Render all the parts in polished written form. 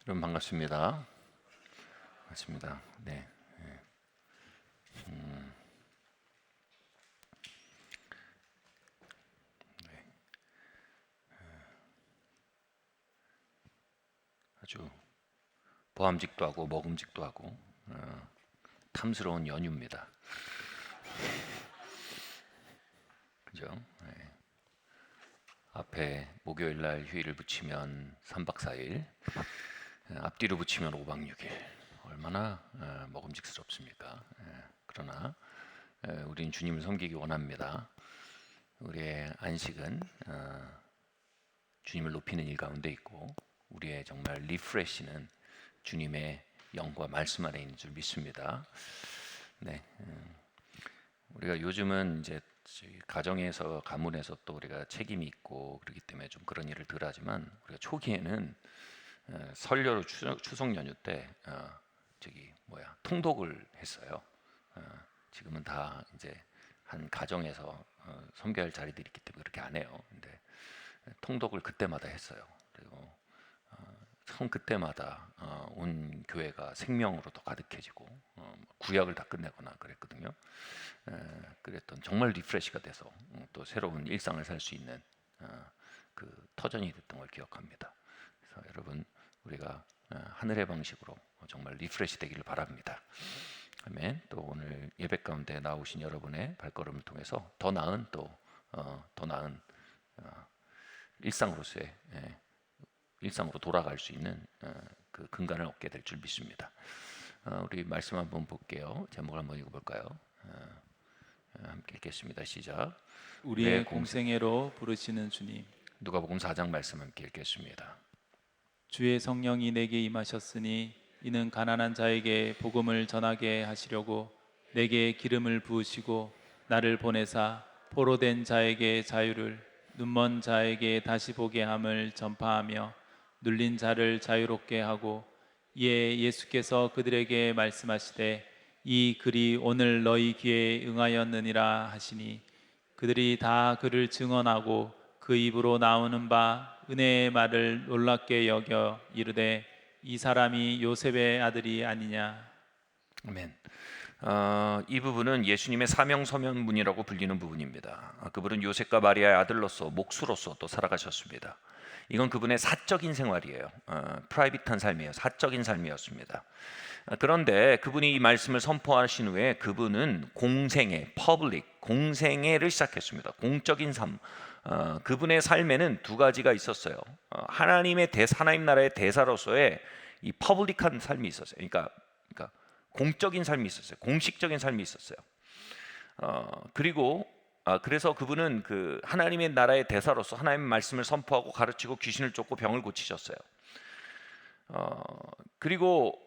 여러분 반갑습니다. 반갑습니다. 네. 네. 아주 보암직도 하고 먹음직도 하고 탐스러운 연휴입니다. 그죠? 네. 앞에 목요일 날 휴일을 붙이면 3박 4일, 앞뒤로 붙이면 5박 6일. 얼마나 먹음직스럽습니까? 그러나 우린 주님을 섬기기 원합니다. 우리의 안식은 주님을 높이는 일 가운데 있고, 우리의 정말 리프레시는 주님의 영과 말씀 안에 있는 줄 믿습니다. 네, 우리가 요즘은 이제 가정에서 가문에서 또 우리가 책임이 있고 그렇기 때문에 좀 그런 일을 덜 하지만, 우리가 초기에는 설 연휴 추석 연휴 때 통독을 했어요. 지금은 다 이제 한 가정에서 섬겨야 할 자리들이 있기 때문에 그렇게 안 해요. 근데 통독을 그때마다 했어요. 그리고 처음 그때마다 온 교회가 생명으로 더 가득해지고 구약을 다 끝내거나 그랬거든요. 그랬던 정말 리프레시가 돼서 또 새로운 일상을 살 수 있는 그 터전이 됐던 걸 기억합니다. 그래서 여러분, 우리가 하늘의 방식으로 정말 리프레시 되기를 바랍니다. 아멘. 또 오늘 예배 가운데 나오신 여러분의 발걸음을 통해서 더 나은 일상으로서의 일상으로 돌아갈 수 있는 그 근간을 얻게 될 줄 믿습니다. 우리 말씀 한번 볼게요. 제목을 한번 읽어볼까요? 함께 읽겠습니다. 시작. 우리의 공생애로 부르시는 주님, 누가복음 4장 말씀 함께 읽겠습니다. 주의 성령이 내게 임하셨으니 이는 가난한 자에게 복음을 전하게 하시려고 내게 기름을 부으시고 나를 보내사 포로된 자에게 자유를, 눈먼 자에게 다시 보게 함을 전파하며 눌린 자를 자유롭게 하고, 이에 예수께서 그들에게 말씀하시되 이 글이 오늘 너희 귀에 응하였느니라 하시니, 그들이 다 그를 증언하고 그 입으로 나오는 바 은혜의 말을 놀랍게 여겨 이르되 이 사람이 요셉의 아들이 아니냐. 아멘. 이 부분은 예수님의 사명서면문이라고 불리는 부분입니다. 그분은 요셉과 마리아의 아들로서, 목수로서 또 살아가셨습니다. 이건 그분의 사적인 생활이에요. 프라이빗한 삶이에요. 사적인 삶이었습니다. 그런데 그분이 이 말씀을 선포하신 후에 그분은 공생애, 공생애를 시작했습니다. 공적인 삶. 그분의 삶에는 두 가지가 있었어요. 하나님 나라의 대사로서의 이 퍼블릭한 삶이 있었어요. 그러니까 공적인 삶이 있었어요. 공식적인 삶이 있었어요. 그래서 그분은 그 하나님의 나라의 대사로서 하나님의 말씀을 선포하고 가르치고 귀신을 쫓고 병을 고치셨어요. 그리고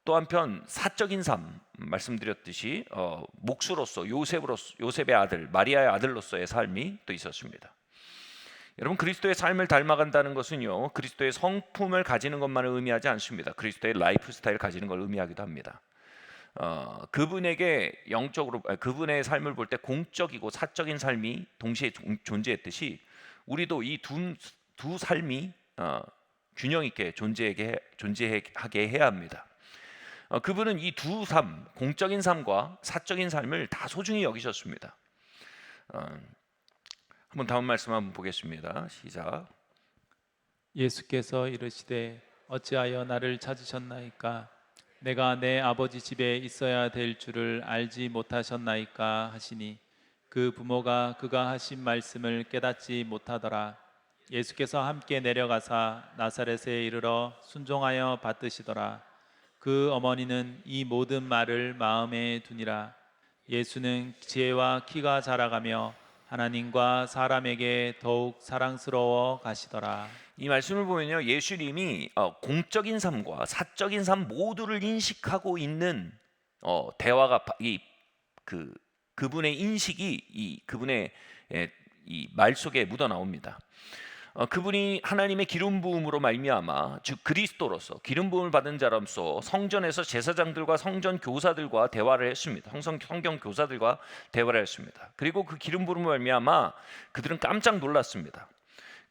또 한편 사적인 삶, 말씀드렸듯이 목수로서 요셉의 아들, 마리아의 아들로서의 삶이 또 있었습니다. 여러분, 그리스도의 삶을 닮아간다는 것은요, 그리스도의 성품을 가지는 것만을 의미하지 않습니다. 그리스도의 라이프 스타일을 가지는 걸 의미하기도 합니다. 그분의 삶을 볼 때 공적이고 사적인 삶이 동시에 존재했듯이, 우리도 이 두 삶이 균형 있게 존재하게 해야 합니다. 그분은 이 두 삶, 공적인 삶과 사적인 삶을 다 소중히 여기셨습니다. 한번 다음 말씀 한번 보겠습니다. 시작. 예수께서 이르시되 어찌하여 나를 찾으셨나이까? 내가 내 아버지 집에 있어야 될 줄을 알지 못하셨나이까 하시니, 그 부모가 그가 하신 말씀을 깨닫지 못하더라. 예수께서 함께 내려가사 나사렛에 이르러 순종하여 받드시더라. 그 어머니는 이 모든 말을 마음에 두니라. 예수는 지혜와 키가 자라가며 하나님과 사람에게 더욱 사랑스러워 가시더라. 이 말씀을 보면요, 예수님이 공적인 삶과 사적인 삶 모두를 인식하고 있는 대화가 그분의 인식이 그분의 이 말 속에 묻어 나옵니다. 그분이 하나님의 기름 부음으로 말미암아, 즉 그리스도로서 기름 부음을 받은 자로서 성전에서 제사장들과 성전 교사들과 대화를 했습니다. 성경 교사들과 대화를 했습니다. 그리고 그 기름 부음으로 말미암아 그들은 깜짝 놀랐습니다.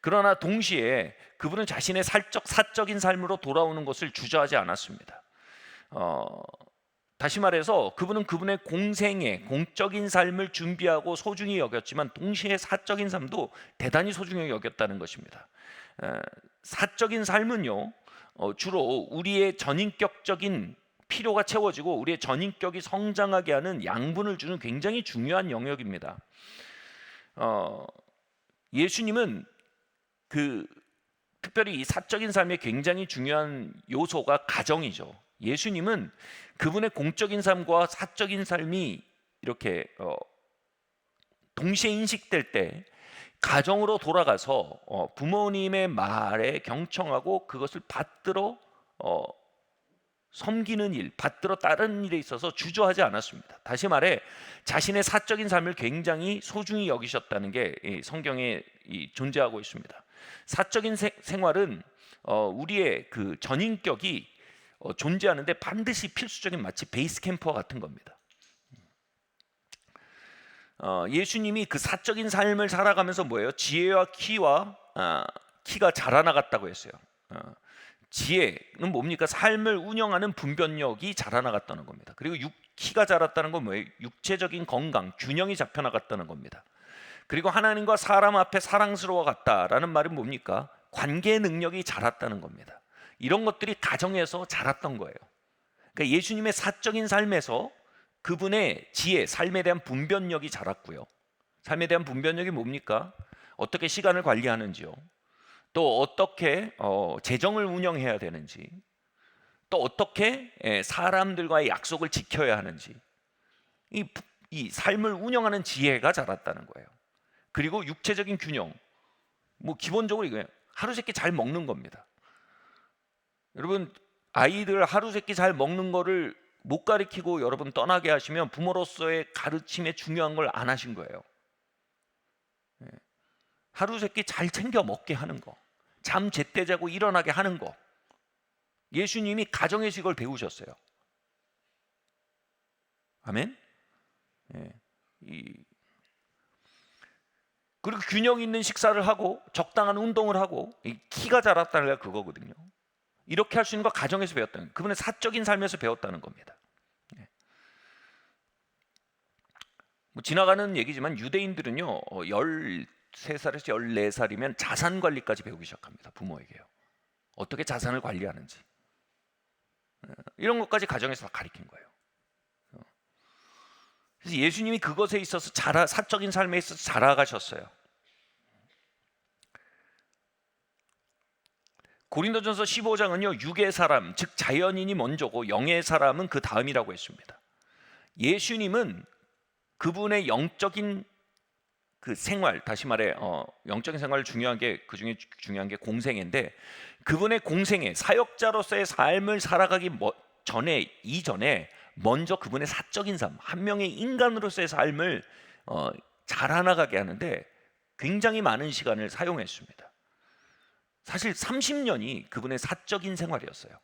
그러나 동시에 그분은 자신의 사적인 삶으로 돌아오는 것을 주저하지 않았습니다. 다시 말해서 그분은 그분의 공생의 공적인 삶을 준비하고 소중히 여겼지만 동시에 사적인 삶도 대단히 소중히 여겼다는 것입니다. 사적인 삶은요, 주로 우리의 전인격적인 필요가 채워지고 우리의 전인격이 성장하게 하는 양분을 주는 굉장히 중요한 영역입니다. 예수님은 특별히 이 사적인 삶의 굉장히 중요한 요소가 가정이죠. 예수님은 그분의 공적인 삶과 사적인 삶이 이렇게 동시에 인식될 때 가정으로 돌아가서 부모님의 말에 경청하고 그것을 받들어 섬기는 일, 받들어 따르는 일에 있어서 주저하지 않았습니다. 다시 말해 자신의 사적인 삶을 굉장히 소중히 여기셨다는 게 성경에 존재하고 있습니다. 사적인 생활은 우리의 그 전인격이 존재하는데 반드시 필수적인 마치 베이스 캠프와 같은 겁니다. 예수님이 그 사적인 삶을 살아가면서 뭐예요? 지혜와 키가 자라나갔다고 했어요. 지혜는 뭡니까? 삶을 운영하는 분별력이 자라나갔다는 겁니다. 그리고 키가 자랐다는 건 뭐예요? 육체적인 건강, 균형이 잡혀나갔다는 겁니다. 그리고 하나님과 사람 앞에 사랑스러워갔다라는 말은 뭡니까? 관계 능력이 자랐다는 겁니다. 이런 것들이 가정에서 자랐던 거예요. 그러니까 예수님의 사적인 삶에서 그분의 지혜, 삶에 대한 분별력이 자랐고요. 삶에 대한 분별력이 뭡니까? 어떻게 시간을 관리하는지요. 또 어떻게 재정을 운영해야 되는지, 또 어떻게 사람들과의 약속을 지켜야 하는지, 이 삶을 운영하는 지혜가 자랐다는 거예요. 그리고 육체적인 균형, 뭐 기본적으로 이거예요. 하루 세끼 잘 먹는 겁니다. 여러분, 아이들 하루 세끼 잘 먹는 거를 못 가르치고 여러분 떠나게 하시면 부모로서의 가르침의 중요한 걸 안 하신 거예요. 하루 세끼 잘 챙겨 먹게 하는 거, 잠 제때 자고 일어나게 하는 거, 예수님이 가정에서 이걸 배우셨어요. 아멘. 그리고 균형 있는 식사를 하고 적당한 운동을 하고 키가 자랐다는 게 그거거든요. 이렇게 할 수 있는 거 가정에서 배웠다는 거예요. 그분의 사적인 삶에서 배웠다는 겁니다. 뭐 지나가는 얘기지만 유대인들은요 13살에서 14살이면 자산 관리까지 배우기 시작합니다. 부모에게요. 어떻게 자산을 관리하는지 이런 것까지 가정에서 다 가르친 거예요. 그래서 예수님이 그것에 있어서 사적인 삶에 있어서 자라가셨어요. 고린도전서 15장은요 육의 사람, 즉 자연인이 먼저고 영의 사람은 그 다음이라고 했습니다. 예수님은 그분의 영적인 그 생활, 다시 말해 영적인 생활 중요한 게 그중에 중요한 게 공생애인데 그분의 공생애, 사역자로서의 삶을 살아가기 이전에 먼저 그분의 사적인 삶, 한 명의 인간으로서의 삶을 자라나가게 하는데 굉장히 많은 시간을 사용했습니다. 사실 30년이 그분의 사적인 생활이었어요.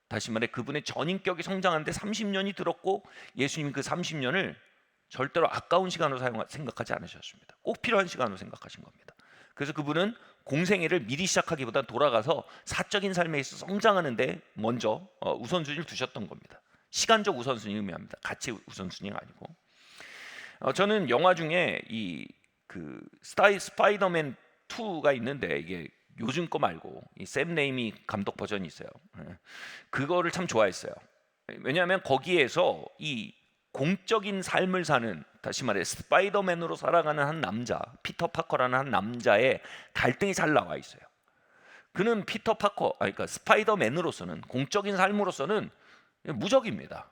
다시 말해 그분의 전인격이 성장하는데 30년이 들었고 예수님이 그 30년을 절대로 아까운 시간으로 생각하지 않으셨습니다. 꼭 필요한 시간으로 생각하신 겁니다. 그래서 그분은 공생애를 미리 시작하기보다 돌아가서 사적인 삶에 있어서 성장하는데 먼저 우선순위를 두셨던 겁니다. 시간적 우선순위 의미합니다. 가치 우선순위가 아니고. 저는 영화 중에 그 스파이더맨 2가 있는데 이게 요즘 거 말고 샘 레이미 감독 버전이 있어요. 그거를 참 좋아했어요. 왜냐하면 거기에서 이 공적인 삶을 사는, 다시 말해 스파이더맨으로 살아가는 한 남자, 피터 파커라는 한 남자의 갈등이 잘 나와 있어요. 그는 그러니까 스파이더맨으로서는, 공적인 삶으로서는 무적입니다.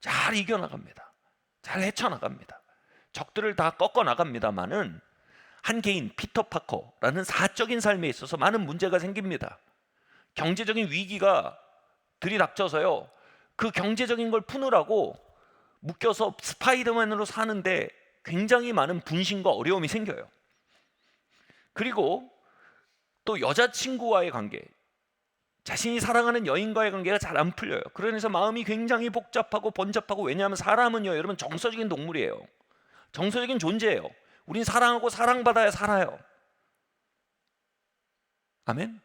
잘 이겨나갑니다. 잘 헤쳐나갑니다. 적들을 다 꺾어나갑니다만은 한 개인 피터 파커라는 사적인 삶에 있어서 많은 문제가 생깁니다. 경제적인 위기가 들이닥쳐서요. 그 경제적인 걸 푸느라고 묶여서 스파이더맨으로 사는데 굉장히 많은 분심과 어려움이 생겨요. 그리고 또 여자친구와의 관계, 자신이 사랑하는 여인과의 관계가 잘 안 풀려요. 그러면서 마음이 굉장히 복잡하고 번잡하고, 왜냐하면 사람은요 여러분 정서적인 동물이에요. 정서적인 존재예요. 우린 사랑하고 사랑받아야 살아요. 아멘?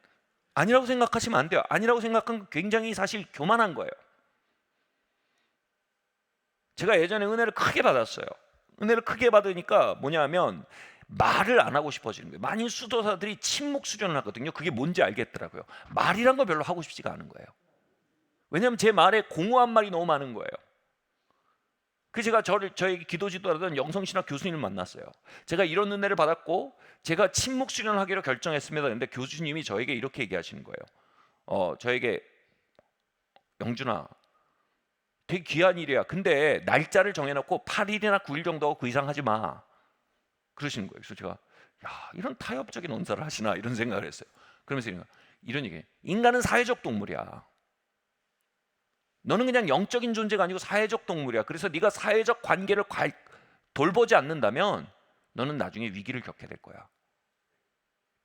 아니라고 생각하시면 안 돼요. 아니라고 생각하면 굉장히 사실 교만한 거예요. 제가 예전에 은혜를 크게 받았어요. 은혜를 크게 받으니까 뭐냐면 말을 안 하고 싶어지는 거예요. 많은 수도사들이 침묵 수련을 하거든요. 그게 뭔지 알겠더라고요. 말이란 거 별로 하고 싶지가 않은 거예요. 왜냐하면 제 말에 공허한 말이 너무 많은 거예요. 그 제가 저에게 기도 지도하던 영성신학 교수님을 만났어요. 제가 이런 은혜를 받았고 제가 침묵 수련을 하기로 결정했습니다. 근데 교수님이 저에게 이렇게 얘기하시는 거예요. 저에게 영준아, 되게 귀한 일이야. 근데 날짜를 정해놓고 8일이나 9일 정도 하고 그 이상 하지 마. 그러시는 거예요. 그래서 제가 이런 타협적인 언사를 하시나 이런 생각을 했어요. 그러면서 이런 얘기, 인간은 사회적 동물이야. 너는 그냥 영적인 존재가 아니고 사회적 동물이야. 그래서 네가 사회적 관계를 돌보지 않는다면 너는 나중에 위기를 겪게 될 거야.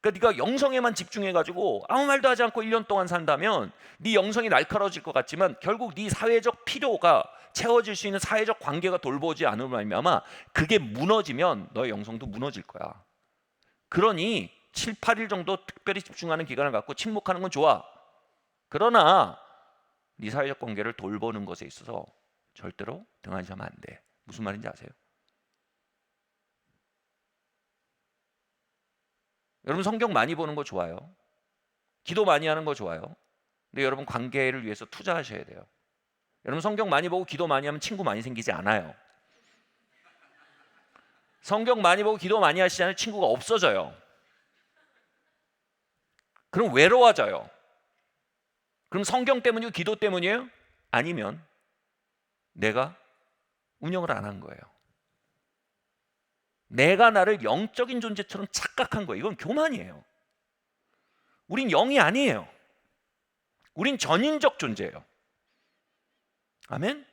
그러니까 네가 영성에만 집중해가지고 아무 말도 하지 않고 1년 동안 산다면 네 영성이 날카로워질 것 같지만 결국 네 사회적 필요가 채워질 수 있는 사회적 관계가 돌보지 않으면 말미암아 그게 무너지면 너의 영성도 무너질 거야. 그러니 7, 8일 정도 특별히 집중하는 기간을 갖고 침묵하는 건 좋아. 그러나 네 사회적 관계를 돌보는 것에 있어서 절대로 등한시하면 안 돼. 무슨 말인지 아세요? 여러분 성경 많이 보는 거 좋아요. 기도 많이 하는 거 좋아요. 근데 여러분 관계를 위해서 투자하셔야 돼요. 여러분 성경 많이 보고 기도 많이 하면 친구 많이 생기지 않아요. 성경 많이 보고 기도 많이 하시잖아요. 친구가 없어져요. 그럼 외로워져요. 그럼 성경 때문이고 기도 때문이에요? 아니면 내가 운영을 안 한 거예요. 내가 나를 영적인 존재처럼 착각한 거예요. 이건 교만이에요. 우린 영이 아니에요. 우린 전인적 존재예요. 아멘?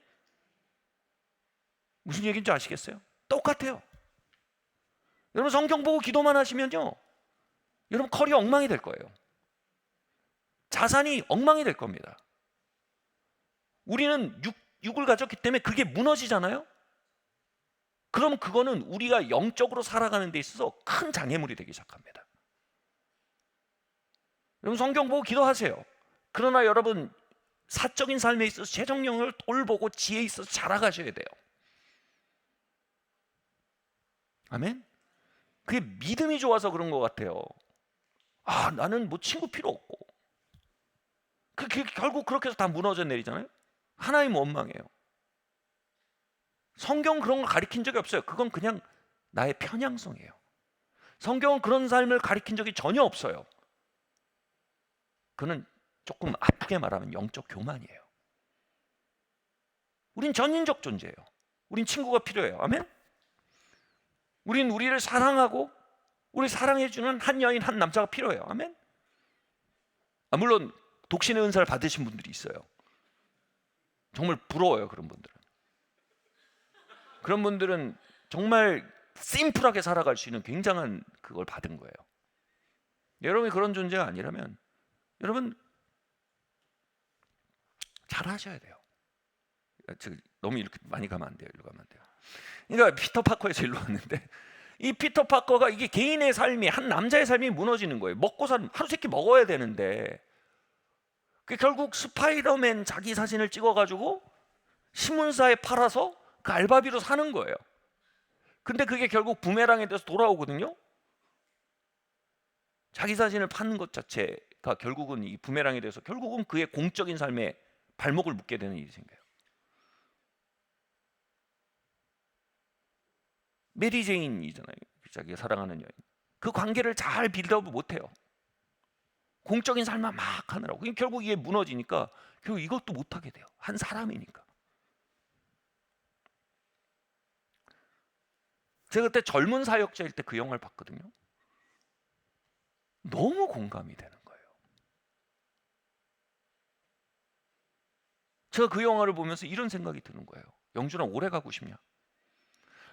무슨 얘기인지 아시겠어요? 똑같아요. 여러분 성경 보고 기도만 하시면요, 여러분 커리어 엉망이 될 거예요. 자산이 엉망이 될 겁니다. 우리는 육을 가졌기 때문에 그게 무너지잖아요. 그럼 그거는 우리가 영적으로 살아가는 데 있어서 큰 장애물이 되기 시작합니다. 여러분 성경 보고 기도하세요. 그러나 여러분 사적인 삶에 있어서 재정 영역을 돌보고 지혜 있어서 자라가셔야 돼요. 아멘? 그게 믿음이 좋아서 그런 것 같아요. 나는 뭐 친구 필요 없고. 그게 결국 그렇게 해서 다 무너져 내리잖아요. 하나님 원망해요. 성경은 그런 걸 가리킨 적이 없어요. 그건 그냥 나의 편향성이에요. 성경은 그런 삶을 가리킨 적이 전혀 없어요. 그는 조금 아프게 말하면 영적 교만이에요. 우린 전인적 존재예요. 우린 친구가 필요해요. 아멘? 우린 우리를 사랑하고 우리 사랑해주는 한 여인 한 남자가 필요해요. 아멘? 물론 독신의 은사를 받으신 분들이 있어요. 정말 부러워요. 그런 분들은 정말 심플하게 살아갈 수 있는 굉장한 그걸 받은 거예요. 여러분이 그런 존재가 아니라면 여러분 잘 하셔야 돼요. 너무 이렇게 많이 가면 안 돼요. 일로 가면 안 돼요. 그러니까 피터 파커에서 일로 왔는데 이 피터 파커가 이게 개인의 삶이, 한 남자의 삶이 무너지는 거예요. 먹고 사는, 하루 세끼 먹어야 되는데 결국 스파이더맨 자기 사진을 찍어가지고 신문사에 팔아서 그 알바비로 사는 거예요. 근데 그게 결국 부메랑에 돼서 돌아오거든요. 자기 사진을 파는 것 자체가 결국은 이 부메랑에 대해서 결국은 그의 공적인 삶에 발목을 묶게 되는 일이 생겨요. 메리 제인이잖아요. 자기가 사랑하는 여인. 그 관계를 잘 빌드업을 못해요. 공적인 삶만 막 하느라고. 결국 이게 무너지니까 결국 이것도 못하게 돼요. 한 사람이니까. 제가 그때 젊은 사역자일 때 그 영화를 봤거든요. 너무 공감이 되는 거예요. 제가 그 영화를 보면서 이런 생각이 드는 거예요. 영준아, 오래 가고 싶냐?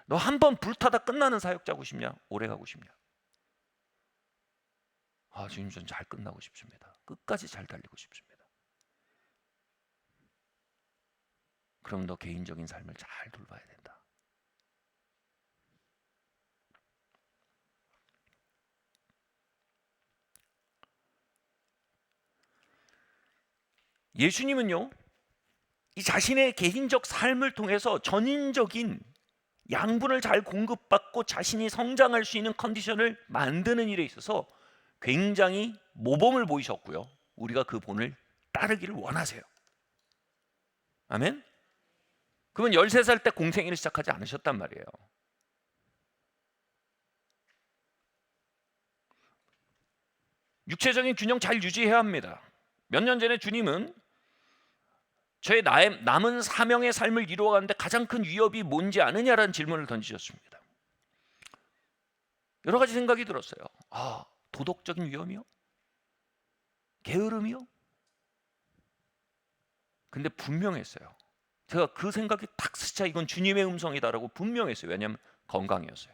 너 한 번 불타다 끝나는 사역자고 싶냐? 오래 가고 싶냐? 주님, 전 잘 끝나고 싶습니다. 끝까지 잘 달리고 싶습니다. 그럼 너 개인적인 삶을 잘 돌봐야 된다. 예수님은요, 이 자신의 개인적 삶을 통해서 전인적인 양분을 잘 공급받고 자신이 성장할 수 있는 컨디션을 만드는 일에 있어서 굉장히 모범을 보이셨고요, 우리가 그 본을 따르기를 원하세요. 아멘? 그건 13살 때 공생애를 시작하지 않으셨단 말이에요. 육체적인 균형 잘 유지해야 합니다. 몇 년 전에 주님은 저의 남은 사명의 삶을 이루어가는데 가장 큰 위협이 뭔지 아느냐라는 질문을 던지셨습니다. 여러 가지 생각이 들었어요. 도덕적인 위험이요? 게으름이요? 근데 분명했어요. 제가 그 생각이 딱 스쳐, 이건 주님의 음성이다라고 분명했어요. 왜냐하면 건강이었어요.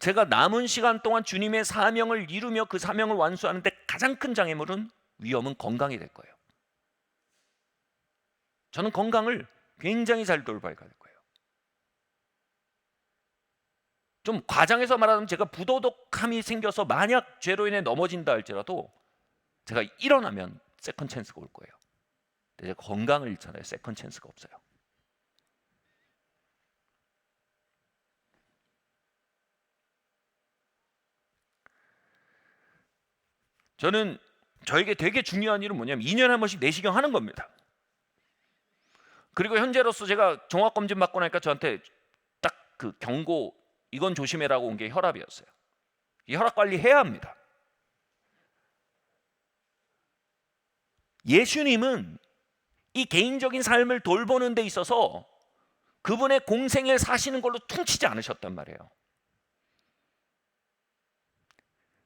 제가 남은 시간 동안 주님의 사명을 이루며 그 사명을 완수하는데 가장 큰 장애물은, 위험은 건강이 될 거예요. 저는 건강을 굉장히 잘 돌봐야 될 거예요. 좀 과장해서 말하면 제가 부도덕함이 생겨서 만약 죄로 인해 넘어진다 할지라도 제가 일어나면 세컨 찬스가 올 거예요. 근데 제가 건강을 잃잖아요. 세컨 찬스가 없어요. 저는 저에게 되게 중요한 일은 뭐냐면 2년에 한 번씩 내시경 하는 겁니다. 그리고 현재로서 제가 종합검진 받고 나니까 저한테 딱 그 경고, 이건 조심해라고 온 게 혈압이었어요. 이 혈압 관리 해야 합니다. 예수님은 이 개인적인 삶을 돌보는 데 있어서 그분의 공생애를 사시는 걸로 퉁치지 않으셨단 말이에요.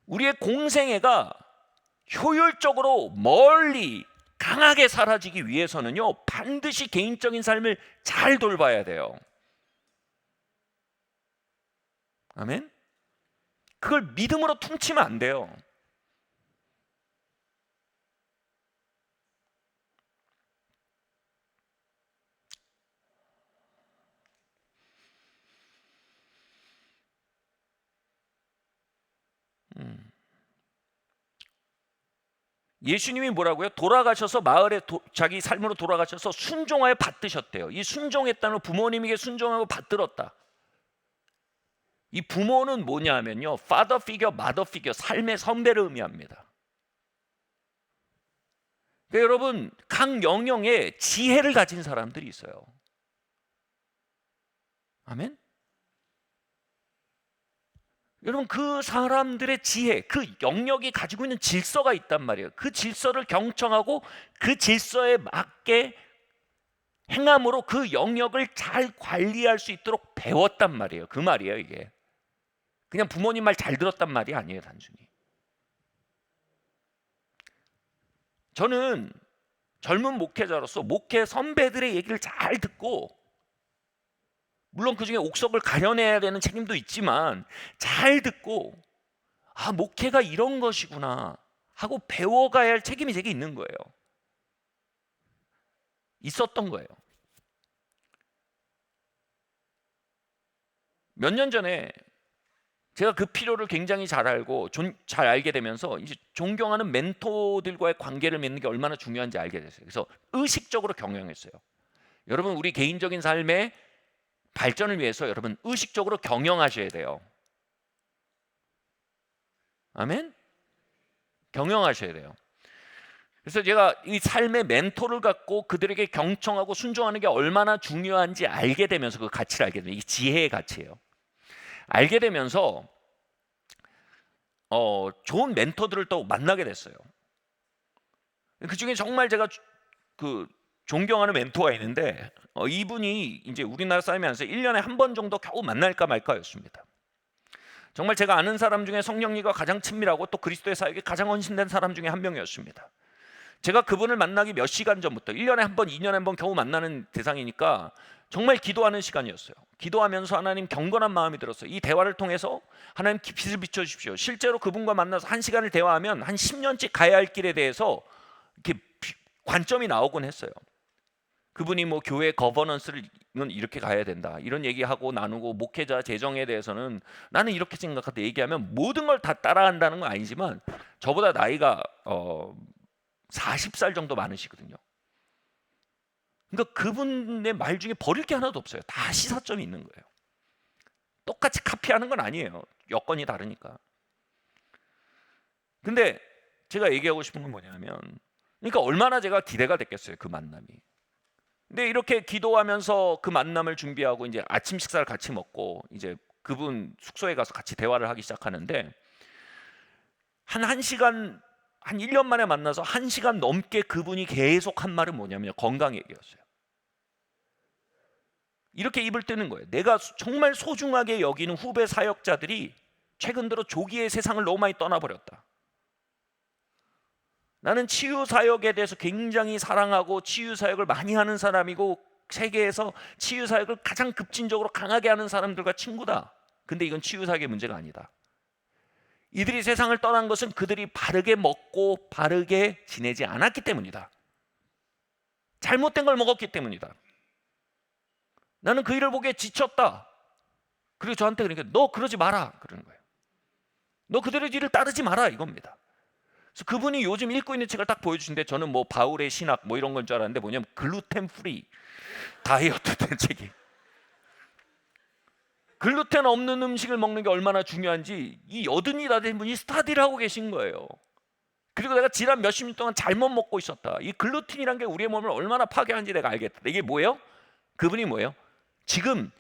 우리의 공생애가 효율적으로 멀리 강하게 사라지기 위해서는요, 반드시 개인적인 삶을 잘 돌봐야 돼요. 아멘? 그걸 믿음으로 퉁치면 안 돼요. 예수님이 뭐라고요? 돌아가셔서 마을에 자기 삶으로 돌아가셔서 순종하여 받드셨대요. 이 순종했다는, 부모님에게 순종하고 받들었다. 이 부모는 뭐냐면요, father figure, mother figure, 삶의 선배를 의미합니다. 그러니까 여러분, 각 영역에 지혜를 가진 사람들이 있어요. 아멘? 여러분, 그 사람들의 지혜, 그 영역이 가지고 있는 질서가 있단 말이에요. 그 질서를 경청하고 그 질서에 맞게 행함으로 그 영역을 잘 관리할 수 있도록 배웠단 말이에요. 그 말이에요, 이게. 그냥 부모님 말 잘 들었단 말이 아니에요, 단순히. 저는 젊은 목회자로서 목회 선배들의 얘기를 잘 듣고, 물론 그 중에 옥석을 가려내야 되는 책임도 있지만 잘 듣고, 목회가 이런 것이구나 하고 배워가야 할 책임이 제게 있는 거예요. 있었던 거예요. 몇 년 전에 제가 그 필요를 굉장히 잘 알고 잘 알게 되면서 이제 존경하는 멘토들과의 관계를 맺는 게 얼마나 중요한지 알게 됐어요. 그래서 의식적으로 경영했어요. 여러분, 우리 개인적인 삶의 발전을 위해서 여러분 의식적으로 경영하셔야 돼요. 아멘? 경영하셔야 돼요. 그래서 제가 이 삶의 멘토를 갖고 그들에게 경청하고 순종하는 게 얼마나 중요한지 알게 되면서, 그 가치를 알게 되면, 이게 지혜의 가치예요. 알게 되면서 좋은 멘토들을 또 만나게 됐어요. 그 중에 정말 제가 존경하는 멘토가 있는데, 이분이 이제 우리나라 사람이 아니라서 1년에 한 번 정도 겨우 만날까 말까였습니다. 정말 제가 아는 사람 중에 성령님과 가장 친밀하고 또 그리스도의 사역에 가장 헌신된 사람 중에 한 명이었습니다. 제가 그분을 만나기 몇 시간 전부터 1년에 한 번, 2년에 한 번 겨우 만나는 대상이니까 정말 기도하는 시간이었어요. 기도하면서 하나님, 경건한 마음이 들었어요. 이 대화를 통해서 하나님 빛을 비춰주십시오. 실제로 그분과 만나서 1시간을 대화하면 한 10년씩 가야 할 길에 대해서 이렇게 관점이 나오곤 했어요. 그분이 뭐 교회 거버넌스를 이렇게 가야 된다, 이런 얘기하고 나누고, 목회자 재정에 대해서는 나는 이렇게 생각하다 얘기하면 모든 걸 다 따라한다는 건 아니지만 저보다 나이가 40살 정도 많으시거든요. 그러니까 그분의 말 중에 버릴 게 하나도 없어요. 다 시사점이 있는 거예요. 똑같이 카피하는 건 아니에요. 여건이 다르니까. 근데 제가 얘기하고 싶은 건 뭐냐면, 그러니까 얼마나 제가 기대가 됐겠어요, 그 만남이. 근데 이렇게 기도하면서 그 만남을 준비하고 이제 아침 식사를 같이 먹고 이제 그분 숙소에 가서 같이 대화를 하기 시작하는데, 한 1시간, 한 1년 만에 만나서 1시간 넘게 그분이 계속 한 말은 뭐냐면 건강 얘기였어요. 이렇게 입을 뜨는 거예요. 내가 정말 소중하게 여기는 후배 사역자들이 최근 들어 조기에 세상을 너무 많이 떠나버렸다. 나는 치유 사역에 대해서 굉장히 사랑하고 치유 사역을 많이 하는 사람이고 세계에서 치유 사역을 가장 급진적으로 강하게 하는 사람들과 친구다. 근데 이건 치유 사역의 문제가 아니다. 이들이 세상을 떠난 것은 그들이 바르게 먹고 바르게 지내지 않았기 때문이다. 잘못된 걸 먹었기 때문이다. 나는 그 일을 보기에 지쳤다. 그리고 저한테 그러니까 너 그러지 마라 그러는 거예요. 너 그들의 뒤를 따르지 마라 이겁니다. 그래서 그분이 요즘 읽고 있는 책을 딱 보여주신데, 저는 뭐 바울의 신학 뭐 이런 건 줄 알았는데 뭐냐면 글루텐 프리 다이어트 된 책이. 글루텐 없는 음식을 먹는 게 얼마나 중요한지 이 80이 다 된 분이 스타디를 하고 계신 거예요. 그리고 내가 지난 몇십 년 동안 잘못 먹고 있었다. 이 글루틴이란 게 우리의 몸을 얼마나 파괴하는지 내가 알겠다. 이게 뭐예요? 그분이 뭐예요? 지금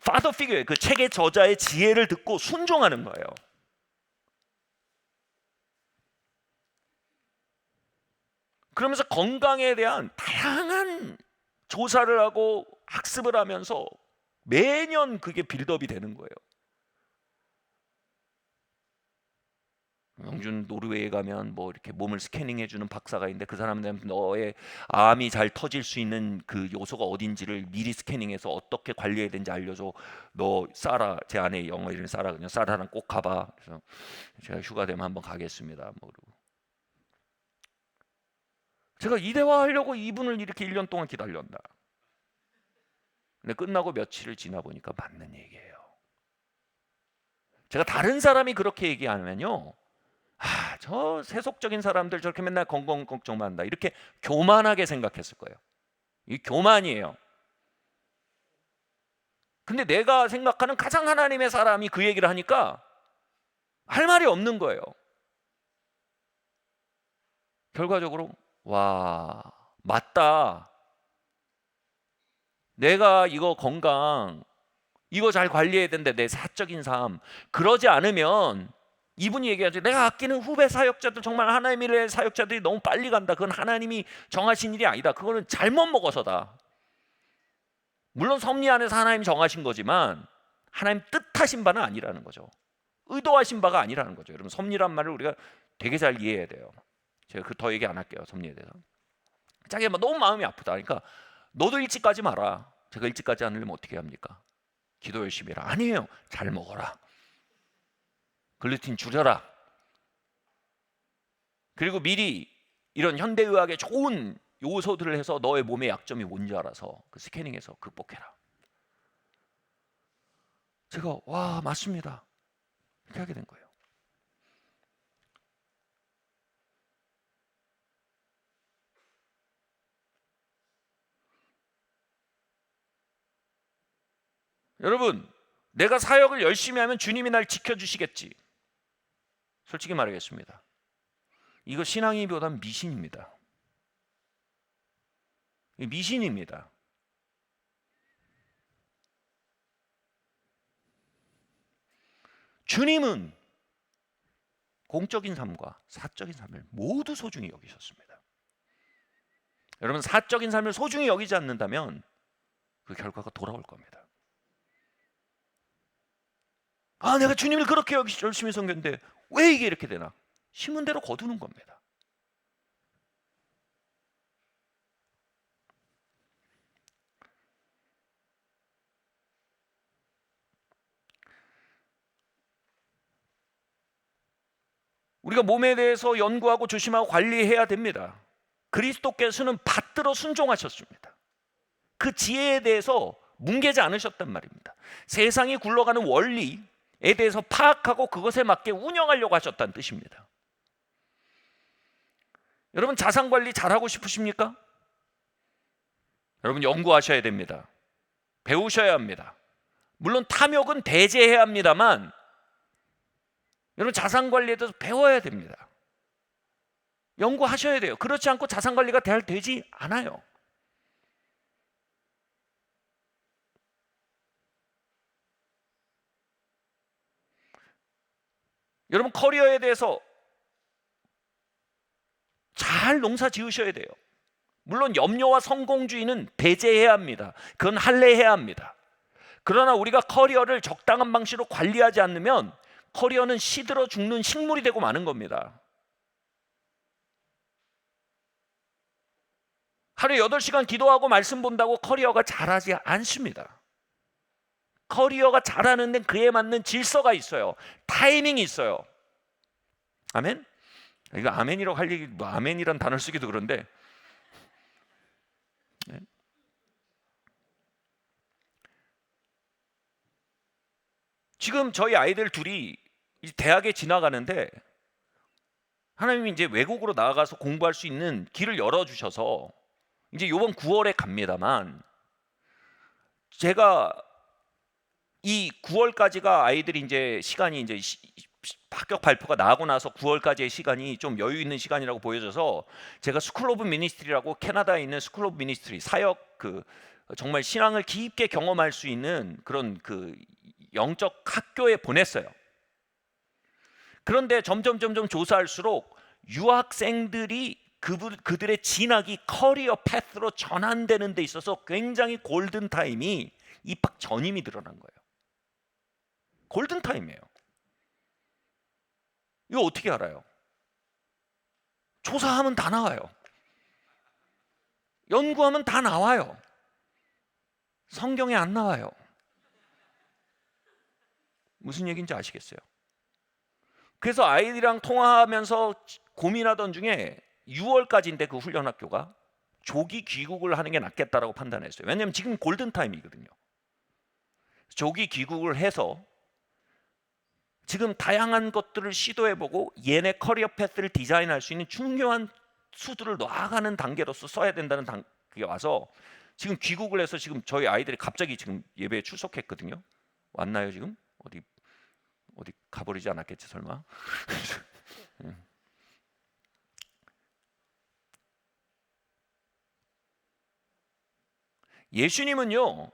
파더 피규어예요. 그 책의 저자의 지혜를 듣고 순종하는 거예요. 그러면서 건강에 대한 다양한 조사를 하고 학습을 하면서 매년 그게 빌드업이 되는 거예요. 영준 노르웨이에 가면 뭐 이렇게 몸을 스캐닝해 주는 박사가 있는데, 그 사람은 너의 암이 잘 터질 수 있는 그 요소가 어딘지를 미리 스캐닝해서 어떻게 관리해야 되는지 알려줘. 너 사라, 제 아내 영어 이름 사라, 그냥 사라랑 꼭 가봐. 그래서 제가 휴가 되면 한번 가겠습니다. 뭐 그러고 제가 이 대화하려고 이분을 이렇게 1년 동안 기다렸다. 근데 끝나고 며칠을 지나 보니까 맞는 얘기예요. 제가 다른 사람이 그렇게 얘기하면요, 저 세속적인 사람들 저렇게 맨날 건강 걱정만 한다, 이렇게 교만하게 생각했을 거예요. 이 교만이에요. 근데 내가 생각하는 가장 하나님의 사람이 그 얘기를 하니까 할 말이 없는 거예요. 결과적으로 와, 맞다. 내가 이거 건강 이거 잘 관리해야 되는데 내 사적인 삶, 그러지 않으면 이분이 얘기하죠. 내가 아끼는 후배 사역자들, 정말 하나님의 일의 사역자들이 너무 빨리 간다. 그건 하나님이 정하신 일이 아니다. 그거는 잘못 먹어서다. 물론 섭리 안에서 하나님이 정하신 거지만 하나님 뜻하신 바는 아니라는 거죠. 의도하신 바가 아니라는 거죠. 여러분, 섭리란 말을 우리가 되게 잘 이해해야 돼요. 제가 그 더 얘기 안 할게요. 섭리에 대해서. 자기가 너무 마음이 아프다. 그러니까 너도 일찍 가지 마라. 제가 일찍 가지 않으려면 어떻게 합니까? 기도 열심히 해라. 아니에요. 잘 먹어라. 글루틴 줄여라. 그리고 미리 이런 현대의학의 좋은 요소들을 해서 너의 몸의 약점이 뭔지 알아서 그 스캐닝해서 극복해라. 제가 와, 맞습니다. 이렇게 하게 된 거예요. 여러분, 내가 사역을 열심히 하면 주님이 날 지켜주시겠지. 솔직히 말하겠습니다. 이거 신앙이보다는 미신입니다. 미신입니다. 주님은 공적인 삶과 사적인 삶을 모두 소중히 여기셨습니다. 여러분, 사적인 삶을 소중히 여기지 않는다면 그 결과가 돌아올 겁니다. 내가 주님을 그렇게 열심히 섬겼는데 왜 이게 이렇게 되나? 심은 대로 거두는 겁니다. 우리가 몸에 대해서 연구하고 조심하고 관리해야 됩니다. 그리스도께서는 받들어 순종하셨습니다. 그 지혜에 대해서 뭉개지 않으셨단 말입니다. 세상이 굴러가는 원리에 대해서 파악하고 그것에 맞게 운영하려고 하셨다는 뜻입니다. 여러분 자산 관리 잘하고 싶으십니까? 여러분 연구하셔야 됩니다. 배우셔야 합니다. 물론 탐욕은 배제해야 합니다만 여러분 자산 관리에 대해서 배워야 됩니다. 연구하셔야 돼요. 그렇지 않고 자산 관리가 잘 되지 않아요. 여러분 커리어에 대해서 잘 농사 지으셔야 돼요. 물론 염려와 성공주의는 배제해야 합니다. 그건 할례해야 합니다. 그러나 우리가 커리어를 적당한 방식으로 관리하지 않으면 커리어는 시들어 죽는 식물이 되고 마는 겁니다. 하루에 8시간 기도하고 말씀 본다고 커리어가 잘하지 않습니다. 커리어가 잘하는 데는 그에 맞는 질서가 있어요. 타이밍이 있어요. 아멘? 이거 아멘이라고 할 얘기, 뭐 아멘이란 단어를 쓰기도 그런데 네. 지금 저희 아이들 둘이 이제 대학에 지나가는데 하나님이 이제 외국으로 나가서 공부할 수 있는 길을 열어주셔서 이제 이번 9월에 갑니다만 제가 이 9월까지가 아이들이 이제 시간이 이제 합격 발표가 나고 나서 9월까지의 시간이 좀 여유 있는 시간이라고 보여져서 제가 스쿨 오브 미니스트리라고 캐나다에 있는 스쿨 오브 미니스트리 사역 정말 신앙을 깊게 경험할 수 있는 그런 영적 학교에 보냈어요. 그런데 점점 조사할수록 유학생들이 그들의 진학이 커리어 패스로 전환되는 데 있어서 굉장히 골든 타임이 입학 전임이 드러난 거예요. 골든 타임이에요. 이거 어떻게 알아요? 조사하면 다 나와요. 연구하면 다 나와요. 성경에 안 나와요. 무슨 얘기인지 아시겠어요? 그래서 아이들이랑 통화하면서 고민하던 중에 6월까지인데 그 훈련학교가 조기 귀국을 하는 게 낫겠다라고 판단했어요. 왜냐하면 지금 골든타임이거든요. 조기 귀국을 해서 지금 다양한 것들을 시도해보고 얘네 커리어 패스를 디자인할 수 있는 중요한 수들을 놔가는 단계로서 써야 된다는 단계에 와서 지금 귀국을 해서 지금 저희 아이들이 갑자기 지금 예배에 출석했거든요. 왔나요 지금? 어디 가버리지 않았겠지 설마? 예수님은요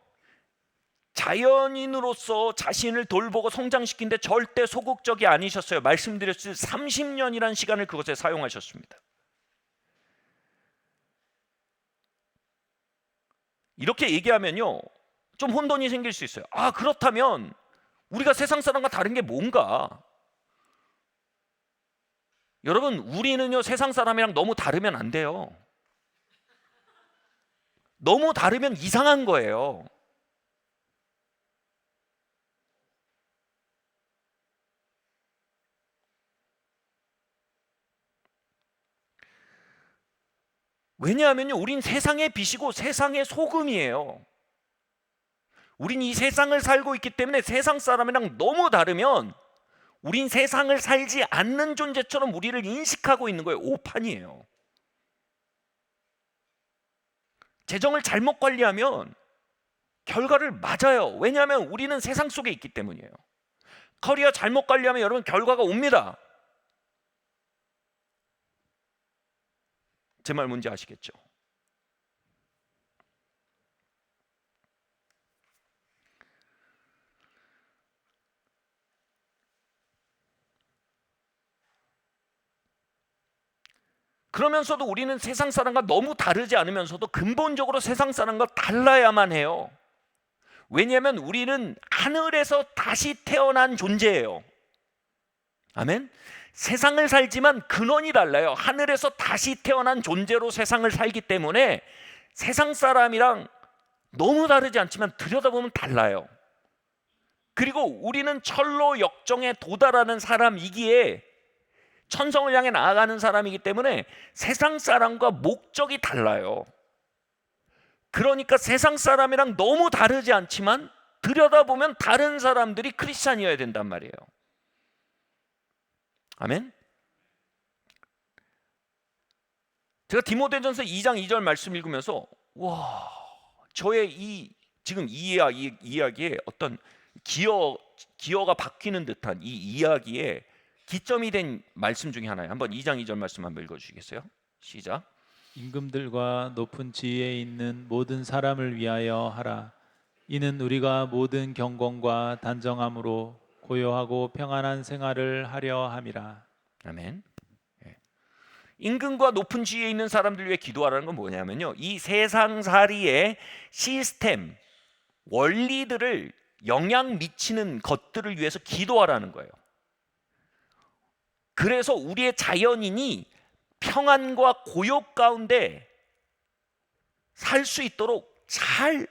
자연인으로서 자신을 돌보고 성장시키는데 절대 소극적이 아니셨어요. 말씀드렸듯이 30년이라는 시간을 그것에 사용하셨습니다. 이렇게 얘기하면요 좀 혼돈이 생길 수 있어요. 아 그렇다면 우리가 세상 사람과 다른 게 뭔가? 여러분 우리는요 세상 사람이랑 너무 다르면 안 돼요. 너무 다르면 이상한 거예요. 왜냐하면요 우린 세상의 빛이고 세상의 소금이에요. 우린 이 세상을 살고 있기 때문에 세상 사람이랑 너무 다르면 우린 세상을 살지 않는 존재처럼 우리를 인식하고 있는 거예요. 오판이에요. 재정을 잘못 관리하면 결과를 맞아요. 왜냐하면 우리는 세상 속에 있기 때문이에요. 커리어 잘못 관리하면 여러분 결과가 옵니다. 제 말 뭔지 아시겠죠? 그러면서도 우리는 세상 사람과 너무 다르지 않으면서도 근본적으로 세상 사람과 달라야만 해요. 왜냐하면 우리는 하늘에서 다시 태어난 존재예요. 아멘? 세상을 살지만 근원이 달라요. 하늘에서 다시 태어난 존재로 세상을 살기 때문에 세상 사람이랑 너무 다르지 않지만 들여다보면 달라요. 그리고 우리는 철로 역정에 도달하는 사람이기에 천성을 향해 나아가는 사람이기 때문에 세상 사람과 목적이 달라요. 그러니까 세상 사람이랑 너무 다르지 않지만 들여다보면 다른 사람들이 크리스찬이어야 된단 말이에요. 아멘? 제가 디모데전서 2장 2절 말씀 읽으면서 와, 저의 이 지금 이 이야기에 어떤 기어가 바뀌는 듯한 이 이야기에 기점이 된 말씀 중에 하나예요. 한번 2장 2절 말씀 한번 읽어주시겠어요? 시작. 임금들과 높은 지위에 있는 모든 사람을 위하여 하라. 이는 우리가 모든 경건과 단정함으로 고요하고 평안한 생활을 하려 함이라. 아멘. 예. 임금과 높은 지위에 있는 사람들 위해 기도하라는 건 뭐냐면요, 이 세상살이의 시스템, 원리들을 영향 미치는 것들을 위해서 기도하라는 거예요. 그래서 우리의 자연인이 평안과 고요 가운데 살 수 있도록 잘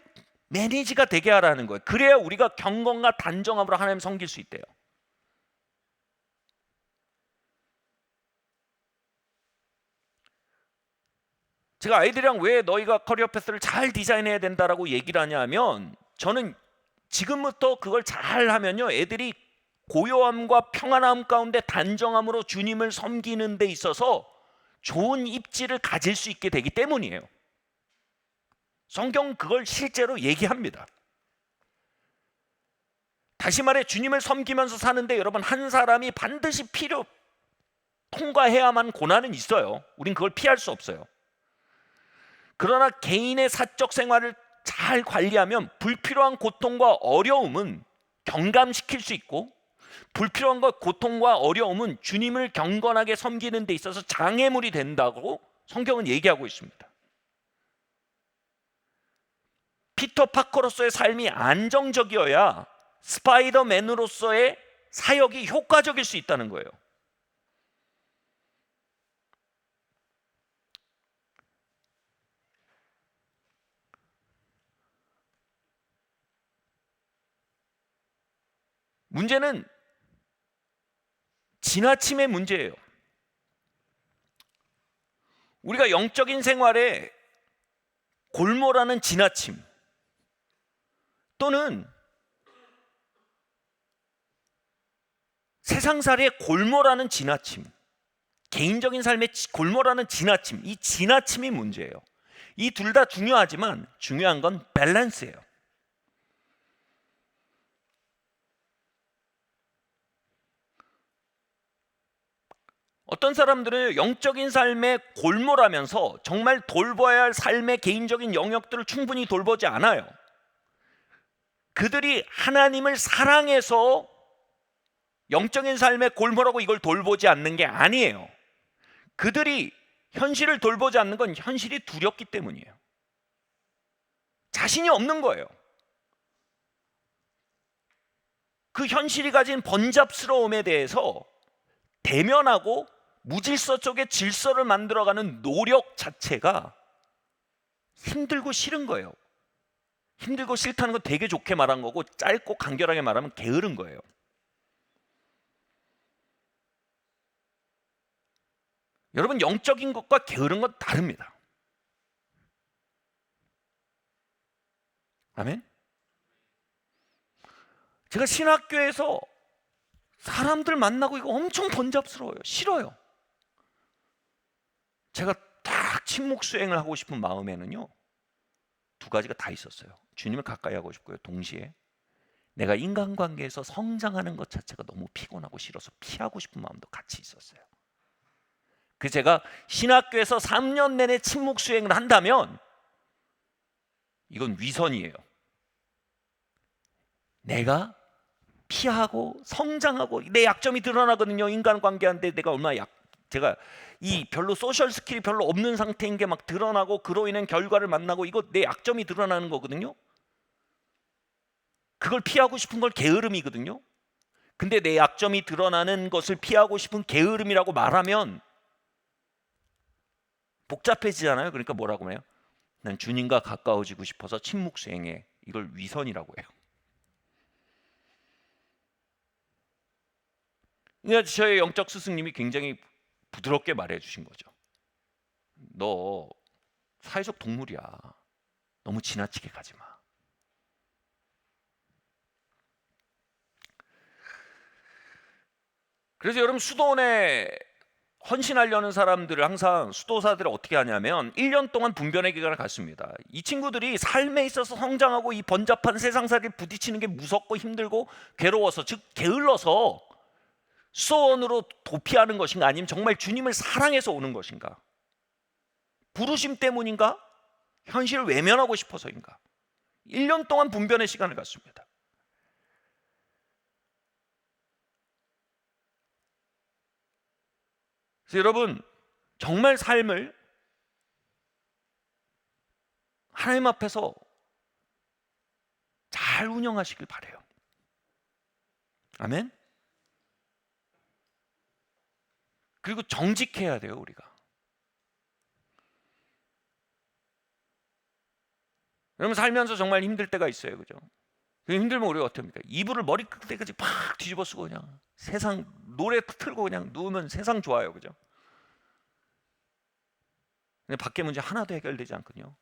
매니지가 되게 하라는 거예요. 그래야 우리가 경건과 단정함으로 하나님 섬길 수 있대요. 제가 아이들이랑 왜 너희가 커리어 패스를 잘 디자인해야 된다라고 얘기를 하냐면, 저는 지금부터 그걸 잘 하면요, 애들이 고요함과 평안함 가운데 단정함으로 주님을 섬기는 데 있어서 좋은 입지를 가질 수 있게 되기 때문이에요. 성경 그걸 실제로 얘기합니다. 다시 말해, 주님을 섬기면서 사는데 여러분, 한 사람이 반드시 통과해야만 고난은 있어요. 우린 그걸 피할 수 없어요. 그러나 개인의 사적 생활을 잘 관리하면 불필요한 고통과 어려움은 경감시킬 수 있고, 불필요한 고통과 어려움은 주님을 경건하게 섬기는 데 있어서 장애물이 된다고 성경은 얘기하고 있습니다. 피터 파커로서의 삶이 안정적이어야 스파이더맨으로서의 사역이 효과적일 수 있다는 거예요. 문제는 지나침의 문제예요. 우리가 영적인 생활에 골몰하는 지나침, 또는 세상살이에 골몰하는 지나침, 개인적인 삶에 골몰하는 지나침, 이 지나침이 문제예요. 이 둘 다 중요하지만 중요한 건 밸런스예요. 어떤 사람들은 영적인 삶에 골몰하면서 정말 돌봐야 할 삶의 개인적인 영역들을 충분히 돌보지 않아요. 그들이 하나님을 사랑해서 영적인 삶에 골몰하고 이걸 돌보지 않는 게 아니에요. 그들이 현실을 돌보지 않는 건 현실이 두렵기 때문이에요. 자신이 없는 거예요. 그 현실이 가진 번잡스러움에 대해서 대면하고 무질서 쪽에 질서를 만들어가는 노력 자체가 힘들고 싫은 거예요. 힘들고 싫다는 건 되게 좋게 말한 거고, 짧고 간결하게 말하면 게으른 거예요. 여러분, 영적인 것과 게으른 건 다릅니다. 아멘? 제가 신학교에서 사람들 만나고 이거 엄청 번잡스러워요. 싫어요. 제가 딱 침묵 수행을 하고 싶은 마음에는요, 두 가지가 다 있었어요. 주님을 가까이 하고 싶고요, 동시에 내가 인간관계에서 성장하는 것 자체가 너무 피곤하고 싫어서 피하고 싶은 마음도 같이 있었어요. 그 제가 신학교에서 3년 내내 침묵 수행을 한다면 이건 위선이에요. 내가 피하고 성장하고 내 약점이 드러나거든요. 인간관계한테 내가 얼마나 제가 이 별로 소셜 스킬이 별로 없는 상태인 게 막 드러나고, 그로 인한 결과를 만나고, 이거 내 약점이 드러나는 거거든요. 그걸 피하고 싶은 걸 게으름이거든요. 근데 내 약점이 드러나는 것을 피하고 싶은 게으름이라고 말하면 복잡해지잖아요. 그러니까 뭐라고 해요? 난 주님과 가까워지고 싶어서 침묵 수행해. 이걸 위선이라고 해요. 그러니까 저의 영적 스승님이 굉장히 부드럽게 말해 주신 거죠. 너 사회적 동물이야. 너무 지나치게 가지 마. 그래서 여러분, 수도원에 헌신하려는 사람들을 항상 수도사들을 어떻게 하냐면 1년 동안 분변의 기간을 갖습니다. 이 친구들이 삶에 있어서 성장하고 이 번잡한 세상살이를 부딪히는 게 무섭고 힘들고 괴로워서, 즉 게을러서 수도원으로 도피하는 것인가, 아니면 정말 주님을 사랑해서 오는 것인가, 부르심 때문인가, 현실을 외면하고 싶어서인가, 1년 동안 분변의 시간을 갖습니다. 그래서 여러분, 정말 삶을 하나님 앞에서 잘 운영하시길 바라요. 아멘. 그리고 정직해야 돼요, 우리가. 여러분, 살면서 정말 힘들 때가 있어요, 그죠? 힘들면 우리가 어떻게 합니까? 이불을 머리 끝까지 팍 뒤집어 쓰고 그냥 세상 노래 틀고 그냥 누우면 세상 좋아요, 그죠? 근데 밖에 문제 하나도 해결되지 않거든요.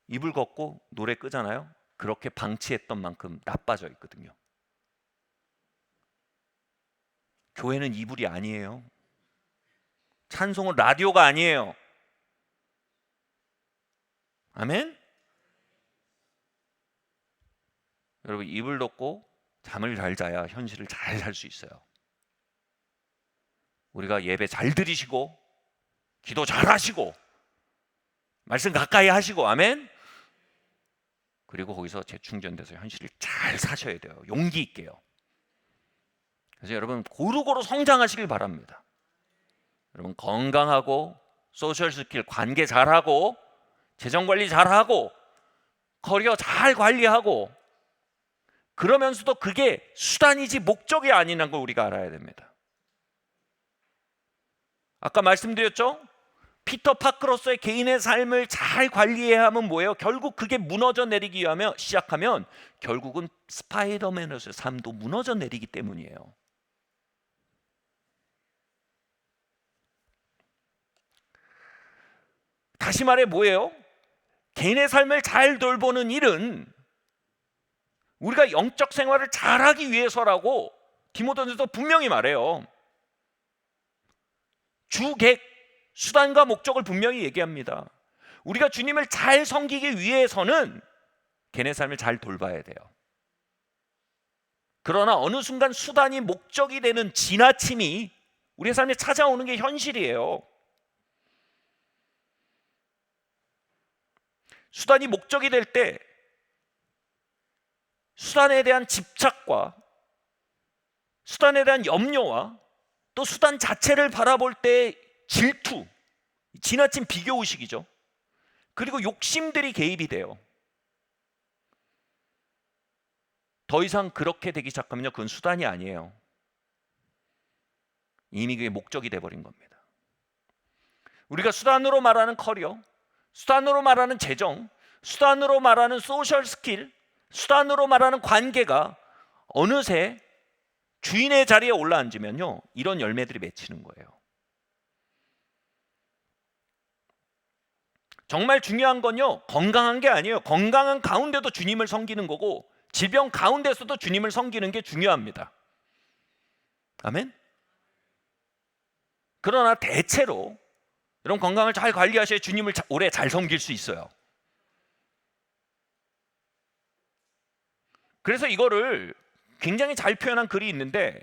이불 걷고 노래 끄잖아요. 그렇게 방치했던 만큼 나빠져 있거든요. 교회는 이불이 아니에요. 찬송은 라디오가 아니에요. 아멘? 여러분, 이불 덮고 잠을 잘 자야 현실을 잘 살 수 있어요. 우리가 예배 잘 드리시고 기도 잘 하시고 말씀 가까이 하시고, 아멘? 그리고 거기서 재충전돼서 현실을 잘 사셔야 돼요. 용기 있게요. 그래서 여러분, 고루고루 성장하시길 바랍니다. 여러분, 건강하고 소셜 스킬 관계 잘하고 재정관리 잘하고 커리어 잘 관리하고, 그러면서도 그게 수단이지 목적이 아니라는 걸 우리가 알아야 됩니다. 아까 말씀드렸죠? 피터 파크로서의 개인의 삶을 잘 관리해야 하면 뭐예요? 결국 그게 무너져 내리기 위하면 시작하면 결국은 스파이더맨으로서의 삶도 무너져 내리기 때문이에요. 다시 말해 뭐예요? 개인의 삶을 잘 돌보는 일은 우리가 영적 생활을 잘하기 위해서라고 디모데전서 분명히 말해요. 주객, 수단과 목적을 분명히 얘기합니다. 우리가 주님을 잘 섬기기 위해서는 개인의 삶을 잘 돌봐야 돼요. 그러나 어느 순간 수단이 목적이 되는 지나침이 우리의 삶에 찾아오는 게 현실이에요. 수단이 목적이 될 때 수단에 대한 집착과 수단에 대한 염려와 또 수단 자체를 바라볼 때 질투, 지나친 비교의식이죠. 그리고 욕심들이 개입이 돼요. 더 이상 그렇게 되기 시작하면요, 그건 수단이 아니에요. 이미 그게 목적이 돼버린 겁니다. 우리가 수단으로 말하는 커리어, 수단으로 말하는 재정, 수단으로 말하는 소셜 스킬, 수단으로 말하는 관계가 어느새 주인의 자리에 올라앉으면요, 이런 열매들이 맺히는 거예요. 정말 중요한 건요, 건강한 게 아니에요. 건강한 가운데도 주님을 섬기는 거고 질병 가운데서도 주님을 섬기는 게 중요합니다. 아멘? 그러나 대체로 이런 건강을 잘 관리하셔야 주님을 오래 잘 섬길 수 있어요. 그래서 이거를 굉장히 잘 표현한 글이 있는데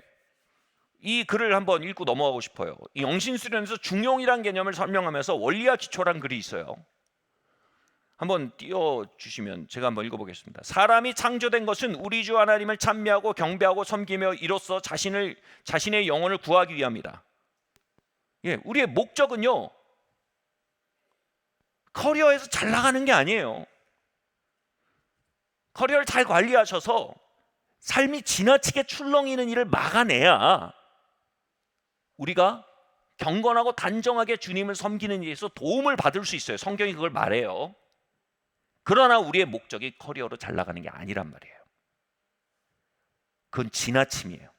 이 글을 한번 읽고 넘어가고 싶어요. 이 영신수련에서 중용이란 개념을 설명하면서 원리와 기초란 글이 있어요. 한번 띄워주시면 제가 한번 읽어보겠습니다. 사람이 창조된 것은 우리 주 하나님을 찬미하고 경배하고 섬기며 이로써 자신의 영혼을 구하기 위함이다. 예, 우리의 목적은요, 커리어에서 잘 나가는 게 아니에요. 커리어를 잘 관리하셔서 삶이 지나치게 출렁이는 일을 막아내야 우리가 경건하고 단정하게 주님을 섬기는 일에서 도움을 받을 수 있어요. 성경이 그걸 말해요. 그러나 우리의 목적이 커리어로 잘 나가는 게 아니란 말이에요. 그건 지나침이에요.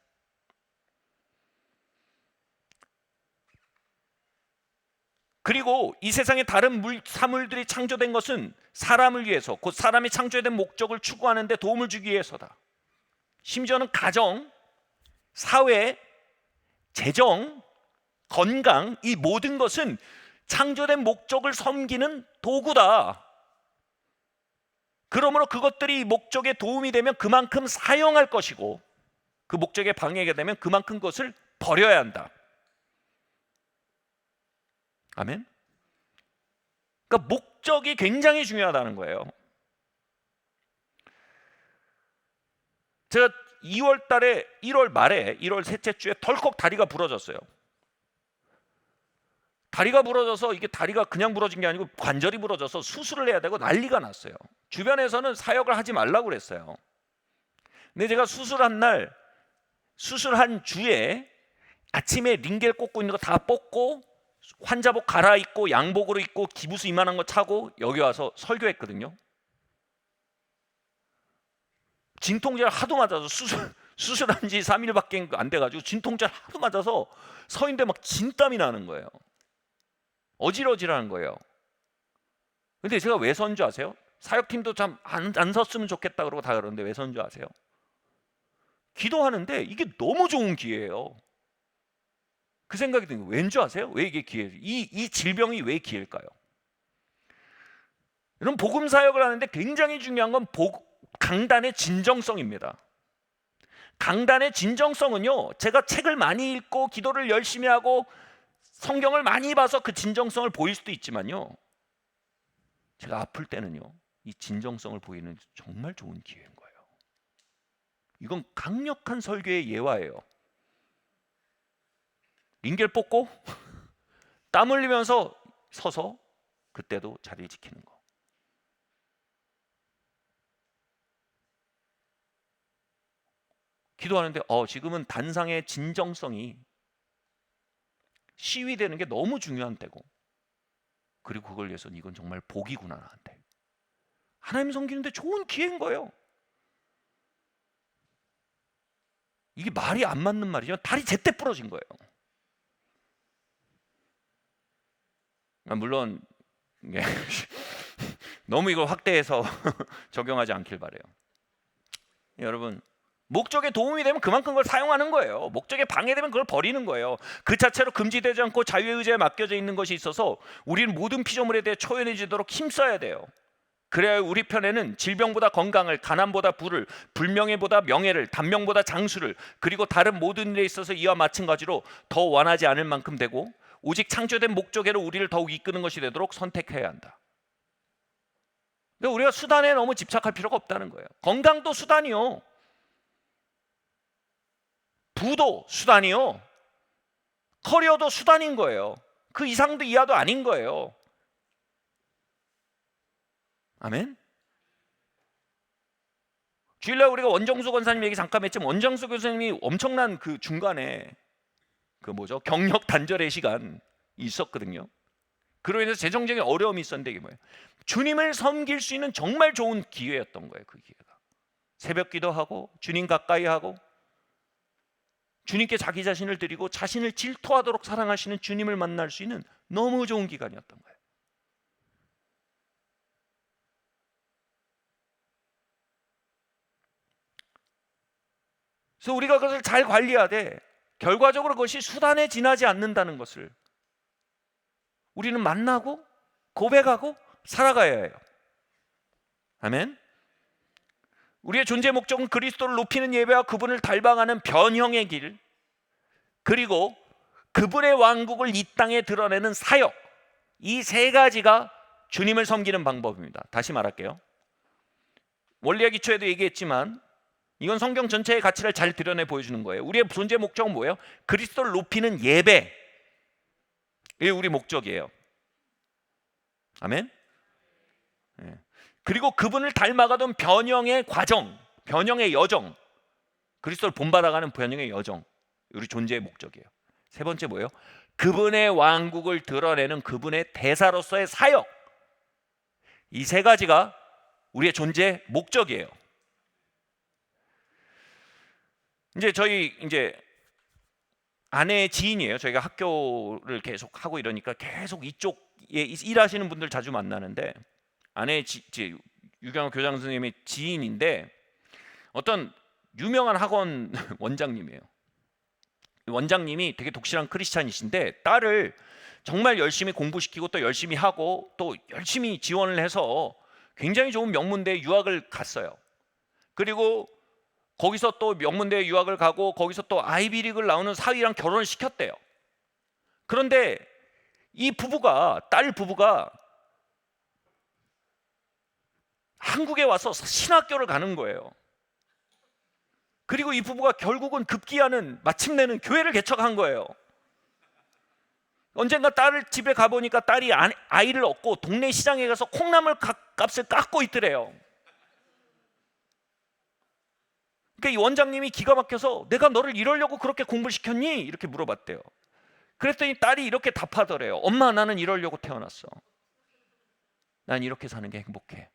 그리고 이 세상의 다른 사물들이 창조된 것은 사람을 위해서, 곧 사람이 창조된 목적을 추구하는 데 도움을 주기 위해서다. 심지어는 가정, 사회, 재정, 건강, 이 모든 것은 창조된 목적을 섬기는 도구다. 그러므로 그것들이 목적에 도움이 되면 그만큼 사용할 것이고, 그 목적에 방해가 되면 그만큼 그것을 버려야 한다. 아멘. 그러니까 목적이 굉장히 중요하다는 거예요. 제가 2월 달에 1월 말에 1월 셋째 주에 덜컥 다리가 부러졌어요. 다리가 부러져서, 이게 다리가 그냥 부러진 게 아니고 관절이 부러져서 수술을 해야 되고 난리가 났어요. 주변에서는 사역을 하지 말라고 그랬어요. 근데 제가 수술한 주에 아침에 링겔 꽂고 있는 거 다 뽑고 환자복 갈아입고 양복으로 입고 기부스 이만한 거 차고 여기 와서 설교했거든요. 진통제를 하도 맞아서 수술한 지 3일밖에 안 돼가지고 진통제를 하도 맞아서 서 있는데 막 진땀이 나는 거예요. 어질어질하는 거예요. 근데 제가 왜 선 줄 아세요? 사역팀도 참 안 섰으면 좋겠다 그러고 다 그러는데 왜 선 줄 아세요? 기도하는데 이게 너무 좋은 기회예요. 그 생각이 드는 거예요. 왠 줄 아세요? 왜 이게 기회예요? 이 질병이 왜 기회일까요? 여러분, 복음 사역을 하는데 굉장히 중요한 건 강단의 진정성입니다. 강단의 진정성은요, 제가 책을 많이 읽고 기도를 열심히 하고 성경을 많이 봐서 그 진정성을 보일 수도 있지만요, 제가 아플 때는요, 이 진정성을 보이는 정말 좋은 기회인 거예요. 이건 강력한 설교의 예화예요. 링겔 뽑고 땀 흘리면서 서서 그때도 자리를 지키는 거. 기도하는데 지금은 단상의 진정성이 시위되는 게 너무 중요한 때고, 그리고 그걸 위해서 이건 정말 복이구나 나한테. 하나님 섬기는데 좋은 기회인 거예요. 이게 말이 안 맞는 말이죠. 다리 제때 부러진 거예요. 물론 너무 이걸 확대해서 적용하지 않길 바라요. 여러분, 목적에 도움이 되면 그만큼 그걸 사용하는 거예요. 목적에 방해되면 그걸 버리는 거예요. 그 자체로 금지되지 않고 자유의 의지에 맡겨져 있는 것이 있어서 우리는 모든 피조물에 대해 초연해지도록 힘써야 돼요. 그래야 우리 편에는 질병보다 건강을, 가난보다 부를, 불명예보다 명예를, 단명보다 장수를, 그리고 다른 모든 일에 있어서 이와 마찬가지로 더 원하지 않을 만큼 되고, 오직 창조된 목적에로 우리를 더욱 이끄는 것이 되도록 선택해야 한다. 근데 우리가 수단에 너무 집착할 필요가 없다는 거예요. 건강도 수단이요, 부도 수단이요, 커리어도 수단인 거예요. 그 이상도 이하도 아닌 거예요. 아멘. 주일날 우리가 원정수 권사님 얘기 잠깐 했지만, 원정수 교수님이 엄청난 그 중간에 경력 단절의 시간이 있었거든요. 그로 인해서 재정적인 어려움이 있었는데, 이게 뭐예요? 주님을 섬길 수 있는 정말 좋은 기회였던 거예요. 그 기회가 새벽 기도하고 주님 가까이 하고 주님께 자기 자신을 드리고 자신을 질투하도록 사랑하시는 주님을 만날 수 있는 너무 좋은 기간이었던 거예요. 그래서 우리가 그것을 잘 관리하되 결과적으로 그것이 수단에 지나지 않는다는 것을 우리는 만나고 고백하고 살아가야 해요. 아멘. 우리의 존재 목적은 그리스도를 높이는 예배와 그분을 닮아가는 변형의 길, 그리고 그분의 왕국을 이 땅에 드러내는 사역, 이 세 가지가 주님을 섬기는 방법입니다. 다시 말할게요. 원리의 기초에도 얘기했지만 이건 성경 전체의 가치를 잘 드러내 보여주는 거예요. 우리의 존재 목적은 뭐예요? 그리스도를 높이는 예배, 이게 우리 목적이에요. 아멘. 네. 그리고 그분을 닮아가던 변형의 과정, 변형의 여정, 그리스도를 본받아가는 변형의 여정, 우리 존재의 목적이에요. 세 번째 뭐예요? 그분의 왕국을 드러내는 그분의 대사로서의 사역, 이 세 가지가 우리의 존재 목적이에요. 저희 아내의 지인이에요. 저희가 학교를 계속 하고 이러니까 계속 이쪽에 일하시는 분들 자주 만나는데, 아내의 유경호 교장 선생님의 지인인데 어떤 유명한 학원 원장님이에요. 원장님이 되게 독실한 크리스찬이신데 딸을 정말 열심히 공부시키고 또 열심히 하고 또 열심히 지원을 해서 굉장히 좋은 명문대에 유학을 갔어요. 그리고 거기서 또 명문대에 유학을 가고 거기서 또 아이비리그를 나오는 사위랑 결혼을 시켰대요. 그런데 이 부부가, 딸 부부가 한국에 와서 신학교를 가는 거예요. 그리고 이 부부가 결국은 급기야는 마침내는 교회를 개척한 거예요. 언젠가 딸을 집에 가보니까 딸이 아이를 얻고 동네 시장에 가서 콩나물 값을 깎고 있더래요. 그러니까 이 원장님이 기가 막혀서 내가 너를 이러려고 그렇게 공부를 시켰니? 이렇게 물어봤대요. 그랬더니 딸이 이렇게 답하더래요. 엄마, 나는 이러려고 태어났어. 난 이렇게 사는 게 행복해.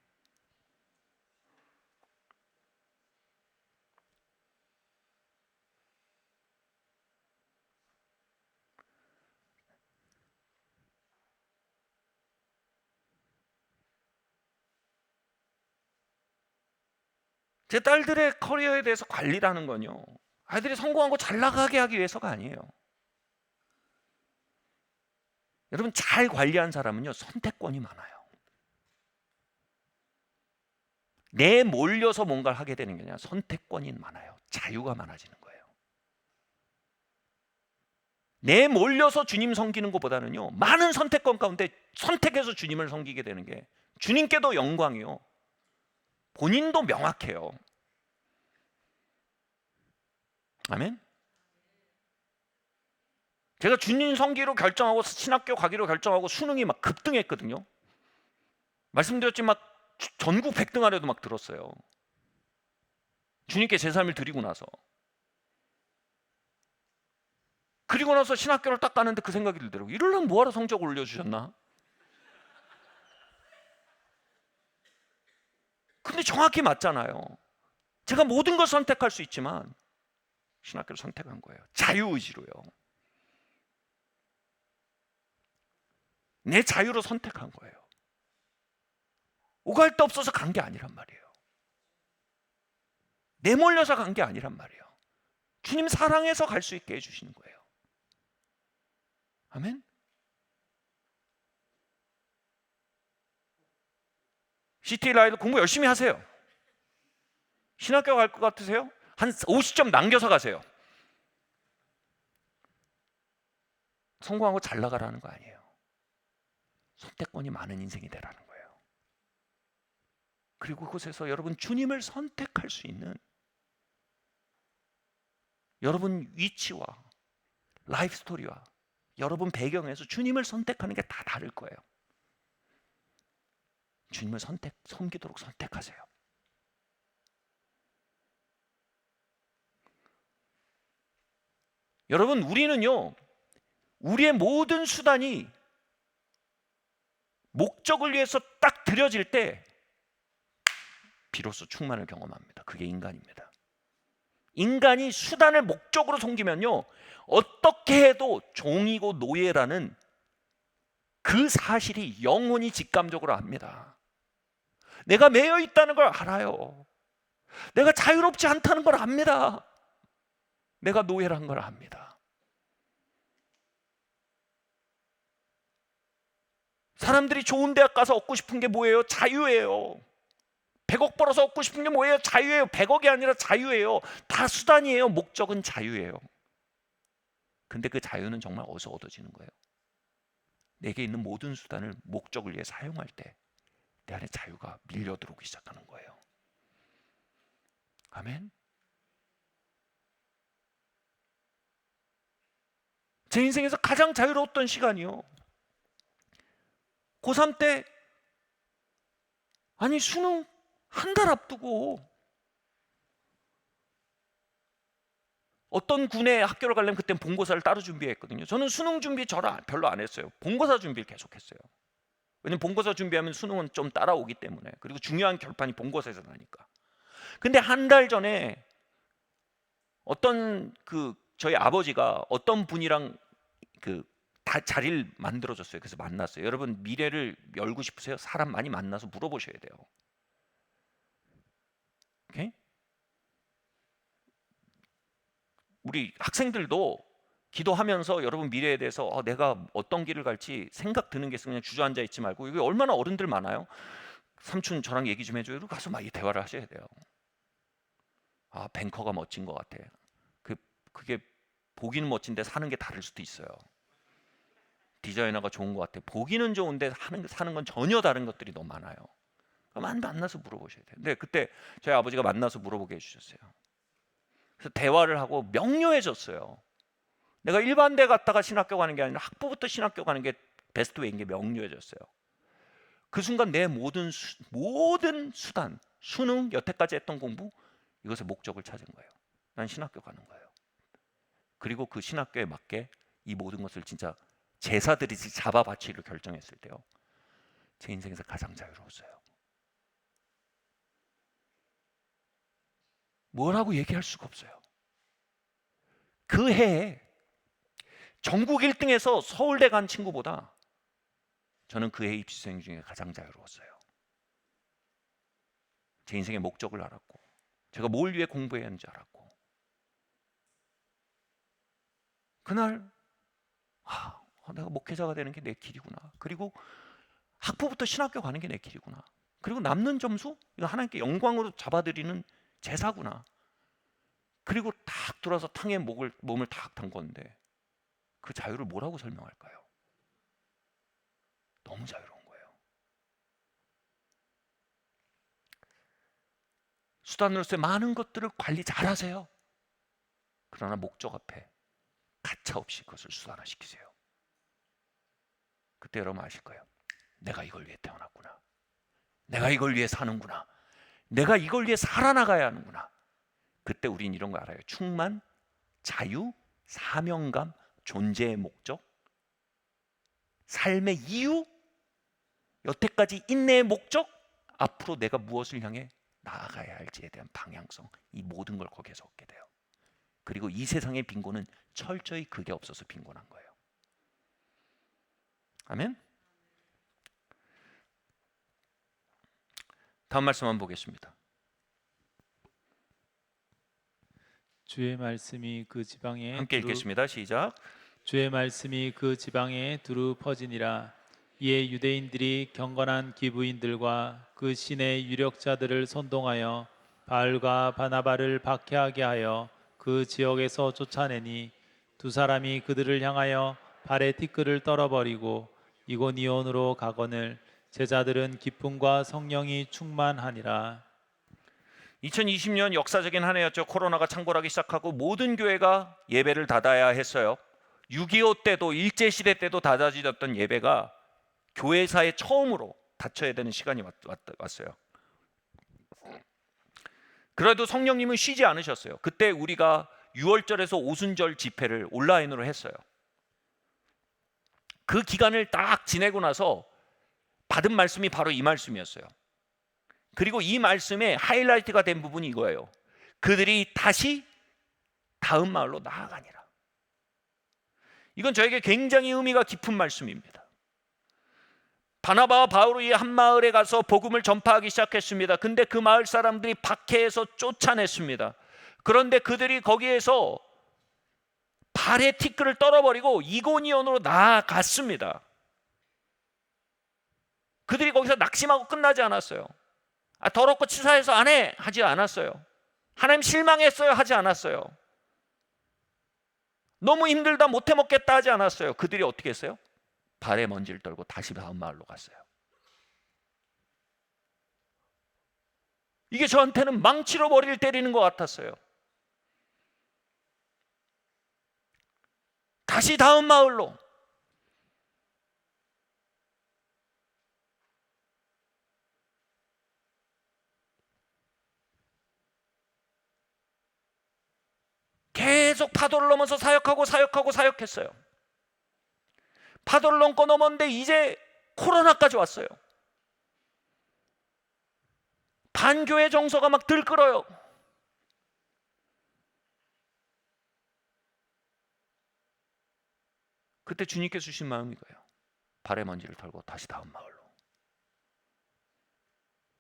제 딸들의 커리어에 대해서 관리를 하는 건요, 아이들이 성공하고 잘 나가게 하기 위해서가 아니에요. 여러분, 잘 관리한 사람은요, 선택권이 많아요. 내몰려서 뭔가를 하게 되는 게 아니라 선택권이 많아요. 자유가 많아지는 거예요. 내몰려서 주님 섬기는 것보다는요, 많은 선택권 가운데 선택해서 주님을 섬기게 되는 게 주님께도 영광이요, 본인도 명확해요. 아멘. 제가 주님 섬기로 결정하고 신학교 가기로 결정하고 수능이 막 급등했거든요. 말씀드렸지만 막 전국 100등 안에도 막 들었어요. 주님께 제 삶을 드리고 나서. 그리고 나서 신학교를 딱 가는데 그 생각이 들더라고요. 이러려면 뭐하러 성적 올려주셨나? 근데 정확히 맞잖아요. 제가 모든 걸 선택할 수 있지만 신학교를 선택한 거예요. 자유의지로요. 내 자유로 선택한 거예요. 오갈 데 없어서 간 게 아니란 말이에요. 내몰려서 간 게 아니란 말이에요. 주님 사랑해서 갈 수 있게 해주시는 거예요. 아멘. CT 아이들 공부 열심히 하세요. 신학교 갈 것 같으세요? 한 50점 남겨서 가세요. 성공하고 잘 나가라는 거 아니에요. 선택권이 많은 인생이 되라는 거예요. 그리고 그곳에서 여러분 주님을 선택할 수 있는 여러분 위치와 라이프 스토리와 여러분 배경에서 주님을 선택하는 게 다 다를 거예요. 주님을 섬기도록 선택하세요. 여러분, 우리는요, 우리의 모든 수단이 목적을 위해서 딱 들여질 때 비로소 충만을 경험합니다. 그게 인간입니다. 인간이 수단을 목적으로 섬기면요, 어떻게 해도 종이고 노예라는 그 사실이 영혼이 직감적으로 압니다. 내가 매여 있다는 걸 알아요. 내가 자유롭지 않다는 걸 압니다. 내가 노예란 걸 압니다. 사람들이 좋은 대학 가서 얻고 싶은 게 뭐예요? 자유예요. 100억 벌어서 얻고 싶은 게 뭐예요? 자유예요. 100억이 아니라 자유예요. 다 수단이에요. 목적은 자유예요. 근데 그 자유는 정말 어디서 얻어지는 거예요? 내게 있는 모든 수단을 목적을 위해 사용할 때 내 안에 자유가 밀려 들어오기 시작하는 거예요. 아멘. 제 인생에서 가장 자유로웠던 시간이요, 고3 때, 아니 수능 한 달 앞두고 어떤 군에 학교를 가려면 그땐 본고사를 따로 준비했거든요. 저는 수능 준비 별로 안 했어요. 본고사 준비를 계속했어요. 왜냐면 본고사 준비하면 수능은 좀 따라오기 때문에. 그리고 중요한 결판이 본고사에서 나니까. 근데 한 달 전에 어떤 저희 아버지가 어떤 분이랑 다 자리를 만들어줬어요. 그래서 만났어요. 여러분, 미래를 열고 싶으세요? 사람 많이 만나서 물어보셔야 돼요. 오케이? 우리 학생들도 기도하면서 여러분 미래에 대해서 내가 어떤 길을 갈지 생각 드는 게 있으면 그냥 주저앉아 있지 말고, 이게 얼마나 어른들 많아요. 삼촌 저랑 얘기 좀 해줘요. 이러고 가서 막 이 대화를 하셔야 돼요. 뱅커가 멋진 것 같아. 그게 보기는 멋진데 사는 게 다를 수도 있어요. 디자이너가 좋은 것 같아. 보기는 좋은데 사는 건 전혀 다른 것들이 너무 많아요. 만나서 물어보셔야 돼요. 근데 그때 저희 아버지가 만나서 물어보게 해주셨어요. 그래서 대화를 하고 명료해졌어요. 내가 일반대 갔다가 신학교 가는 게 아니라 학부부터 신학교 가는 게 베스트 웨이인 게 명료해졌어요. 그 순간 내 모든 수단, 수능, 여태까지 했던 공부, 이것의 목적을 찾은 거예요. 난 신학교 가는 거예요. 그리고 그 신학교에 맞게 이 모든 것을 진짜 제사드리지 잡아 바치기로 결정했을 때요, 제 인생에서 가장 자유로웠어요. 뭐라고 얘기할 수가 없어요. 그 해에 전국 1등에서 서울대 간 친구보다 저는 그 해 입시생 중에 가장 자유로웠어요. 제 인생의 목적을 알았고, 제가 뭘 위해 공부해야 하는지 알았고, 그날 내가 목회자가 되는 게 내 길이구나. 그리고 학부부터 신학교 가는 게 내 길이구나. 그리고 남는 점수, 이거 하나님께 영광으로 잡아드리는 제사구나. 그리고 탁 돌아서 탕에 몸을 탁 탄 건데, 그 자유를 뭐라고 설명할까요? 너무 자유로운 거예요. 수단으로서의 많은 것들을 관리 잘하세요. 그러나 목적 앞에 가차없이 그것을 수단화시키세요. 그때 여러분 아실 거예요. 내가 이걸 위해 태어났구나. 내가 이걸 위해 사는구나. 내가 이걸 위해 살아나가야 하는구나. 그때 우린 이런 거 알아요. 충만, 자유, 사명감, 존재의 목적, 삶의 이유, 여태까지 인내의 목적, 앞으로 내가 무엇을 향해 나아가야 할지에 대한 방향성, 이 모든 걸 거기에서 얻게 돼요. 그리고 이 세상의 빈곤은 철저히 그게 없어서 빈곤한 거예요. 아멘. 다음 말씀 한번 보겠습니다. 주의 말씀이 그 지방에 함께 읽겠습니다. 시작. 주의 말씀이 그 지방에 두루 퍼지니라. 이에 유대인들이 경건한 기부인들과 그 신의 유력자들을 선동하여 바울과 바나바를 박해하게 하여 그 지역에서 쫓아내니, 두 사람이 그들을 향하여 발에 티끌을 떨어버리고 이고니온으로 가거늘 제자들은 기쁨과 성령이 충만하니라. 2020년 역사적인 한 해였죠. 코로나가 창궐하기 시작하고 모든 교회가 예배를 닫아야 했어요. 6.25 때도 일제시대 때도 닫아지던 예배가 교회사에 처음으로 닫혀야 되는 시간이 왔어요. 그래도 성령님은 쉬지 않으셨어요. 그때 우리가 6월절에서 오순절 집회를 온라인으로 했어요. 그 기간을 딱 지내고 나서 받은 말씀이 바로 이 말씀이었어요. 그리고 이 말씀의 하이라이트가 된 부분이 이거예요. 그들이 다시 다음 마을로 나아가니라. 이건 저에게 굉장히 의미가 깊은 말씀입니다. 바나바와 바울이 한 마을에 가서 복음을 전파하기 시작했습니다. 근데 그 마을 사람들이 박해해서 쫓아냈습니다. 그런데 그들이 거기에서 발에 티끌을 떨어버리고 이고니온으로 나아갔습니다. 그들이 거기서 낙심하고 끝나지 않았어요. 더럽고 치사해서 안 해 하지 않았어요. 하나님 실망했어요 하지 않았어요. 너무 힘들다 못해 먹겠다 하지 않았어요. 그들이 어떻게 했어요? 발에 먼지를 떨고 다시 다음 마을로 갔어요. 이게 저한테는 망치로 머리를 때리는 것 같았어요. 다시 다음 마을로. 계속 파도를 넘어서 사역했어요. 파도를 넘고 넘었는데 이제 코로나까지 왔어요. 반교회 정서가 막 들끓어요. 그때 주님께서 주신 마음이 거예요. 발에 먼지를 털고 다시 다음 마을로.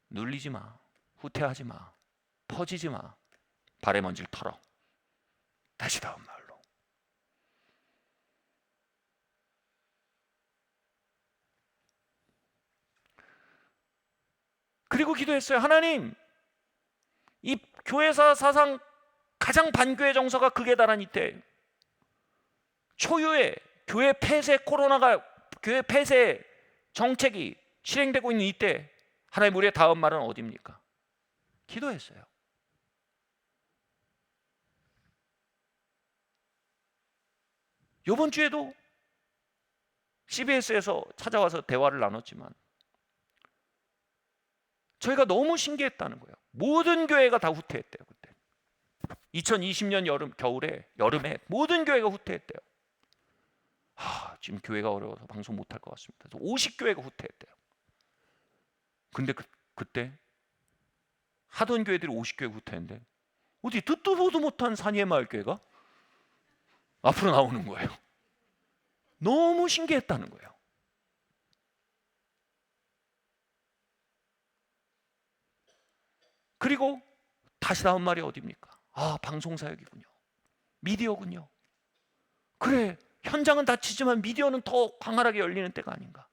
눌리지 마, 후퇴하지 마, 퍼지지 마. 발에 먼지를 털어 다시 다음 마을로. 그리고 기도했어요. 하나님, 이 교회사 사상 가장 반교회 정서가 극에 달한 이때, 초유의 교회 폐쇄 코로나가 교회 폐쇄 정책이 실행되고 있는 이때 하나님, 우리의 다음 말은 어디입니까? 기도했어요. 이번 주에도 CBS에서 찾아와서 대화를 나눴지만 저희가 너무 신기했다는 거예요. 모든 교회가 다 후퇴했대요. 그때 2020년 여름에 모든 교회가 후퇴했대요. 지금 교회가 어려워서 방송 못할 것 같습니다. 그래서 50교회가 후퇴했대요. 근데 그때 하던 교회들이 50교회 후퇴했는데 어디 듣도 보도 못한 산이의 마을 교회가 앞으로 나오는 거예요. 너무 신기했다는 거예요. 그리고 다시 나온 말이 어디입니까? 방송사역이군요. 미디어군요. 그래, 현장은 닫히지만 미디어는 더 광활하게 열리는 때가 아닌가.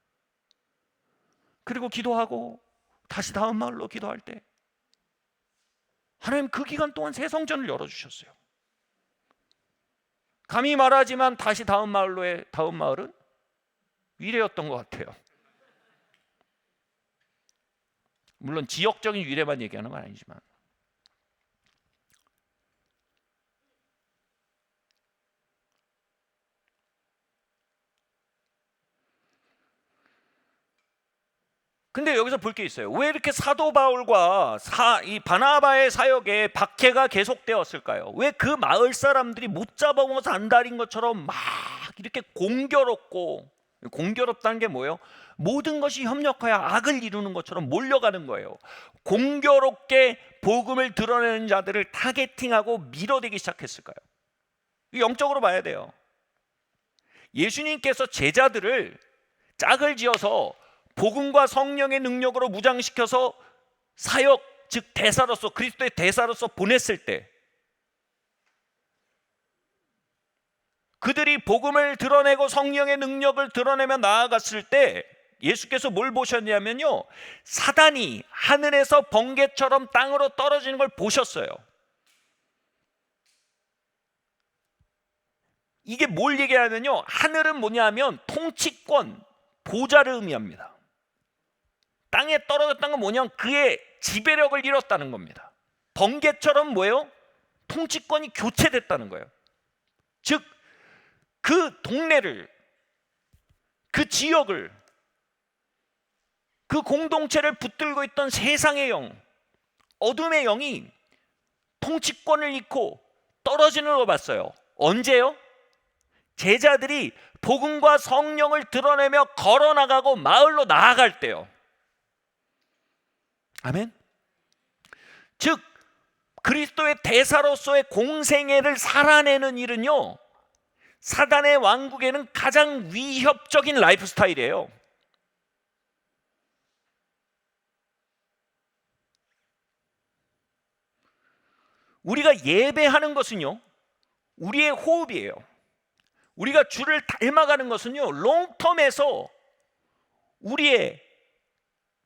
그리고 기도하고 다시 다음 마을로 기도할 때 하나님 그 기간 동안 새 성전을 열어주셨어요. 감히 말하지만 다시 다음 마을로의 다음 마을은 위례였던 것 같아요. 물론 지역적인 위례만 얘기하는 건 아니지만, 근데 여기서 볼 게 있어요. 왜 이렇게 사도 바울과 이 바나바의 사역에 박해가 계속되었을까요? 왜 그 마을 사람들이 못 잡아먹어서 안달인 것처럼 막 이렇게 공교롭다는 게 뭐예요? 모든 것이 협력하여 악을 이루는 것처럼 몰려가는 거예요. 공교롭게 복음을 드러내는 자들을 타겟팅하고 밀어대기 시작했을까요? 영적으로 봐야 돼요. 예수님께서 제자들을 짝을 지어서 복음과 성령의 능력으로 무장시켜서 사역, 즉 대사로서, 그리스도의 대사로서 보냈을 때 그들이 복음을 드러내고 성령의 능력을 드러내며 나아갔을 때 예수께서 뭘 보셨냐면요, 사단이 하늘에서 번개처럼 땅으로 떨어지는 걸 보셨어요. 이게 뭘 얘기하냐면요, 하늘은 뭐냐면 통치권, 보좌를 의미합니다. 땅에 떨어졌다는 건 뭐냐면 그의 지배력을 잃었다는 겁니다. 번개처럼 뭐예요? 통치권이 교체됐다는 거예요. 즉 그 동네를, 그 지역을, 그 공동체를 붙들고 있던 세상의 영, 어둠의 영이 통치권을 잃고 떨어지는 걸 봤어요. 언제요? 제자들이 복음과 성령을 드러내며 걸어나가고 마을로 나아갈 때요. 아멘. 즉 그리스도의 대사로서의 공생애를 살아내는 일은요, 사단의 왕국에는 가장 위협적인 라이프 스타일이에요. 우리가 예배하는 것은요, 우리의 호흡이에요. 우리가 주를 닮아가는 것은요, 롱텀에서 우리의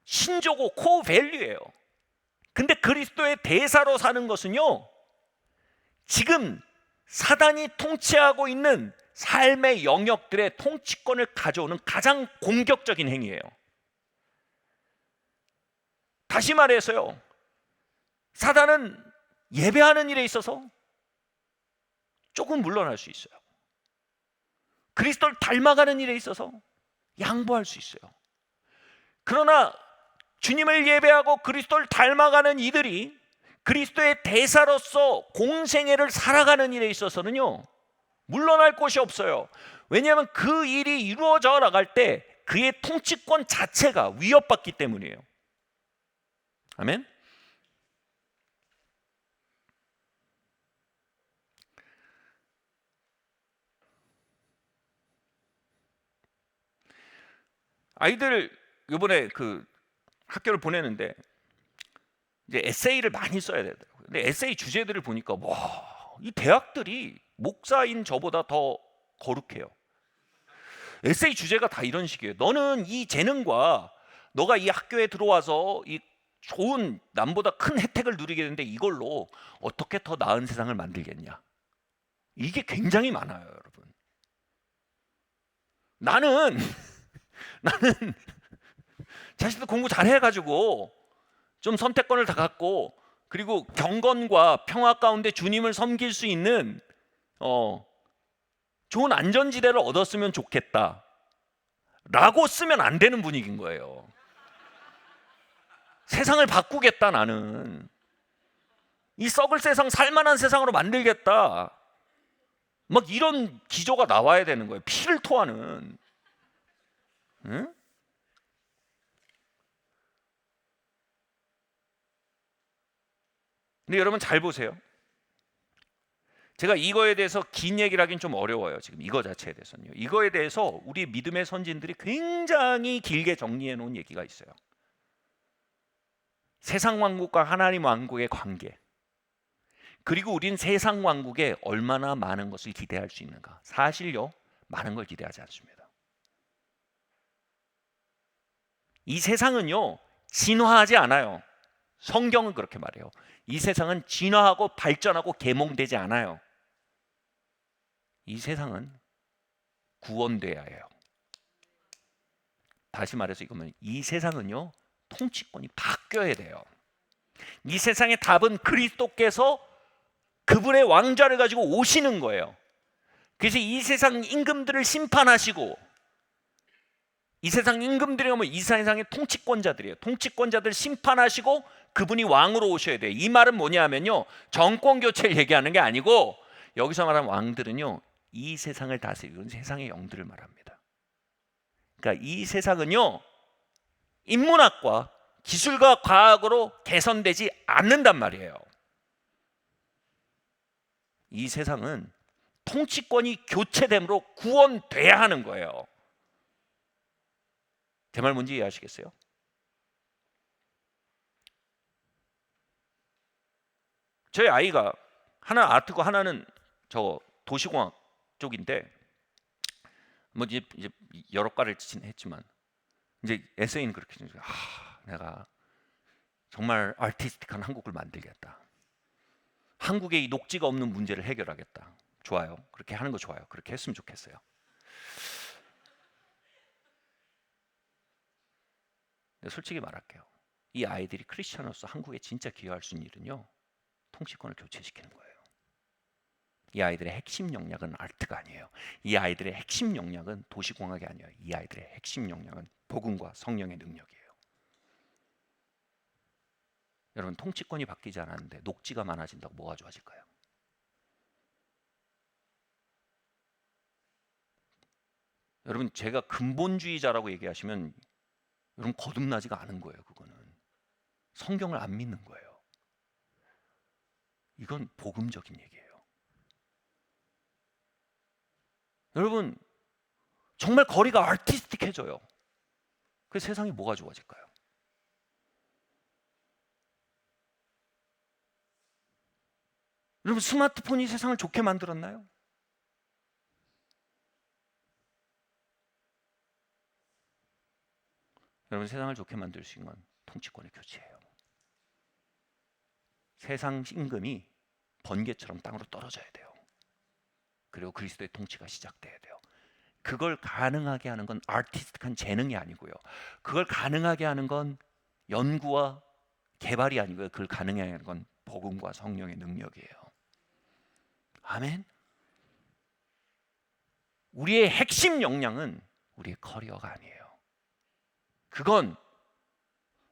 신조고 코어 밸류예요. 근데 그리스도의 대사로 사는 것은요, 지금 사단이 통치하고 있는 삶의 영역들의 통치권을 가져오는 가장 공격적인 행위예요. 다시 말해서요, 사단은 예배하는 일에 있어서 조금 물러날 수 있어요. 그리스도를 닮아가는 일에 있어서 양보할 수 있어요. 그러나 주님을 예배하고 그리스도를 닮아가는 이들이 그리스도의 대사로서 공생애를 살아가는 일에 있어서는요, 물러날 곳이 없어요. 왜냐하면 그 일이 이루어져 나갈 때 그의 통치권 자체가 위협받기 때문이에요. 아멘. 아이들 이번에 그 학교를 보내는데 이제 에세이를 많이 써야 되더라고요. 근데 에세이 주제들을 보니까 이 대학들이 목사인 저보다 더 거룩해요. 에세이 주제가 다 이런 식이에요. 너는 이 재능과 너가 이 학교에 들어와서 이 좋은 남보다 큰 혜택을 누리게 되는데 이걸로 어떻게 더 나은 세상을 만들겠냐? 이게 굉장히 많아요, 여러분. 나는 나는 자식들 공부 잘해가지고 좀 선택권을 다 갖고 그리고 경건과 평화 가운데 주님을 섬길 수 있는 좋은 안전지대를 얻었으면 좋겠다 라고 쓰면 안 되는 분위기인 거예요. 세상을 바꾸겠다, 나는 이 썩을 세상 살만한 세상으로 만들겠다, 막 이런 기조가 나와야 되는 거예요. 피를 토하는. 응? 근데 여러분 잘 보세요. 제가 이거에 대해서 긴 얘기를 하긴 좀 어려워요. 지금 이거 자체에 대해서는요. 이거에 대해서 우리 믿음의 선진들이 굉장히 길게 정리해 놓은 얘기가 있어요. 세상 왕국과 하나님 왕국의 관계, 그리고 우린 세상 왕국에 얼마나 많은 것을 기대할 수 있는가. 사실요, 많은 걸 기대하지 않습니다. 이 세상은요, 진화하지 않아요. 성경은 그렇게 말해요. 이 세상은 진화하고 발전하고 계몽되지 않아요. 이 세상은 구원돼야 해요. 다시 말해서 이거면 이 세상은요, 통치권이 바뀌어야 돼요. 이 세상의 답은 그리스도께서 그분의 왕좌를 가지고 오시는 거예요. 그래서 이 세상 임금들을 심판하시고, 이 세상 임금들이 오면 이 세상의 통치권자들이에요. 통치권자들 심판하시고 그분이 왕으로 오셔야 돼요. 이 말은 뭐냐면요, 정권 교체를 얘기하는 게 아니고, 여기서 말하는 왕들은요, 이 세상을 다스리는 세상의 영들을 말합니다. 그러니까 이 세상은요, 인문학과 기술과 과학으로 개선되지 않는단 말이에요. 이 세상은 통치권이 교체됨으로 구원돼야 하는 거예요. 제 말 뭔지 이해하시겠어요? 저희 아이가 하나 아트고 하나는 저 도시공학 쪽인데, 뭐 이제 여러 과를 했지만 이제 에세이는 그렇게 내가 정말 아티스틱한 한국을 만들겠다. 한국의 이 녹지가 없는 문제를 해결하겠다. 좋아요. 그렇게 하는 거 좋아요. 그렇게 했으면 좋겠어요. 근데 솔직히 말할게요. 이 아이들이 크리스천으로서 한국에 진짜 기여할 수 있는 일은요, 통치권을 교체시키는 거예요. 이 아이들의 핵심 역량은 아트가 아니에요. 이 아이들의 핵심 역량은 도시공학이 아니에요. 이 아이들의 핵심 역량은 복음과 성령의 능력이에요. 여러분, 통치권이 바뀌지 않았는데 녹지가 많아진다고 뭐가 좋아질까요? 여러분, 제가 근본주의자라고 얘기하시면 여러분 거듭나지가 않은 거예요. 그거는 성경을 안 믿는 거예요. 이건 복음적인 얘기예요. 여러분, 정말 거리가 아티스틱해져요. 그 세상이 뭐가 좋아질까요? 여러분, 스마트폰이 세상을 좋게 만들었나요? 여러분, 세상을 좋게 만들 수 있는 건 통치권의 교체예요. 세상 임금이 번개처럼 땅으로 떨어져야 돼요. 그리고 그리스도의 통치가 시작돼야 돼요. 그걸 가능하게 하는 건 아티스틱한 재능이 아니고요. 그걸 가능하게 하는 건 연구와 개발이 아니고요. 그걸 가능하게 하는 건 복음과 성령의 능력이에요. 아멘. 우리의 핵심 역량은 우리의 커리어가 아니에요. 그건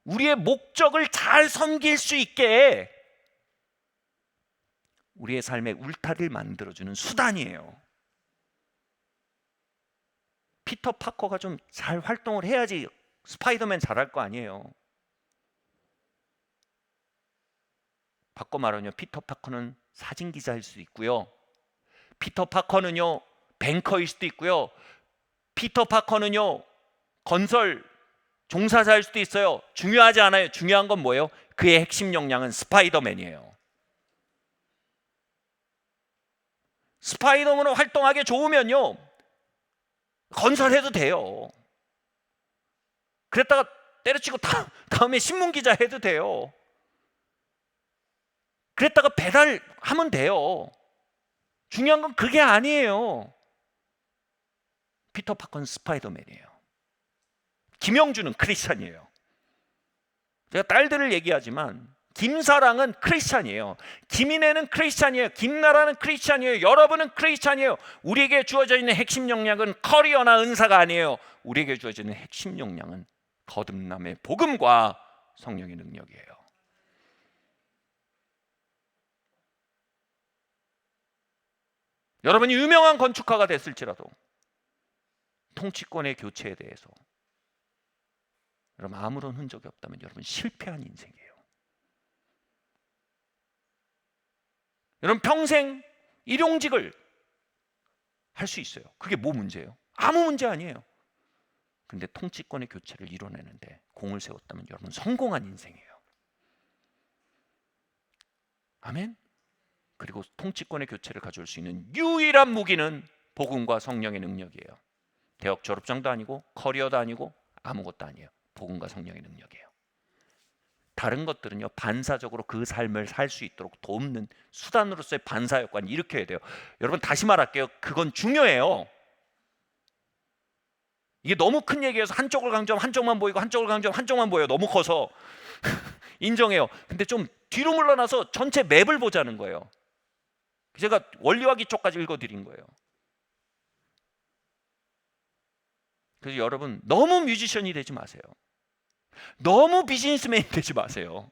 우리의 목적을 잘 섬길 수 있게 우리의 삶의 울타리를 만들어주는 수단이에요. 피터 파커가 좀 잘 활동을 해야지 스파이더맨 잘할 거 아니에요. 바꿔 말하면 피터 파커는 사진기자일 수도 있고요. 피터 파커는요, 뱅커일 수도 있고요. 피터 파커는요, 건설 종사자일 수도 있어요. 중요하지 않아요. 중요한 건 뭐예요? 그의 핵심 역량은 스파이더맨이에요. 스파이더맨으로 활동하기 좋으면요, 건설해도 돼요. 그랬다가 때려치고 다음에 신문 기자 해도 돼요. 그랬다가 배달하면 돼요. 중요한 건 그게 아니에요. 피터 파커는 스파이더맨이에요. 김영준은 크리스찬이에요. 제가 딸들을 얘기하지만 김사랑은 크리스찬이에요. 김인혜는 크리스찬이에요. 김나라는 크리스찬이에요. 여러분은 크리스찬이에요. 우리에게 주어져 있는 핵심 역량은 커리어나 은사가 아니에요. 우리에게 주어져 있는 핵심 역량은 거듭남의 복음과 성령의 능력이에요. 여러분이 유명한 건축가가 됐을지라도 통치권의 교체에 대해서 여러분 아무런 흔적이 없다면 여러분 실패한 인생이에요. 여러분 평생 일용직을 할 수 있어요. 그게 뭐 문제예요? 아무 문제 아니에요. 근데 통치권의 교체를 이뤄내는데 공을 세웠다면 여러분 성공한 인생이에요. 아멘. 그리고 통치권의 교체를 가져올 수 있는 유일한 무기는 복음과 성령의 능력이에요. 대학 졸업장도 아니고 커리어도 아니고 아무것도 아니에요. 복음과 성령의 능력이에요. 다른 것들은요 반사적으로 그 삶을 살 수 있도록 돕는 수단으로서의 반사 효과는 일으켜야 돼요. 여러분 다시 말할게요. 그건 중요해요. 이게 너무 큰 얘기여서 한쪽을 강조하면 한쪽만 보이고 한쪽을 강조하면 한쪽만 보여요. 너무 커서 인정해요. 근데 좀 뒤로 물러나서 전체 맵을 보자는 거예요. 제가 원리와 기초까지 읽어드린 거예요. 그래서 여러분 너무 뮤지션이 되지 마세요. 너무 비즈니스맨이 되지 마세요.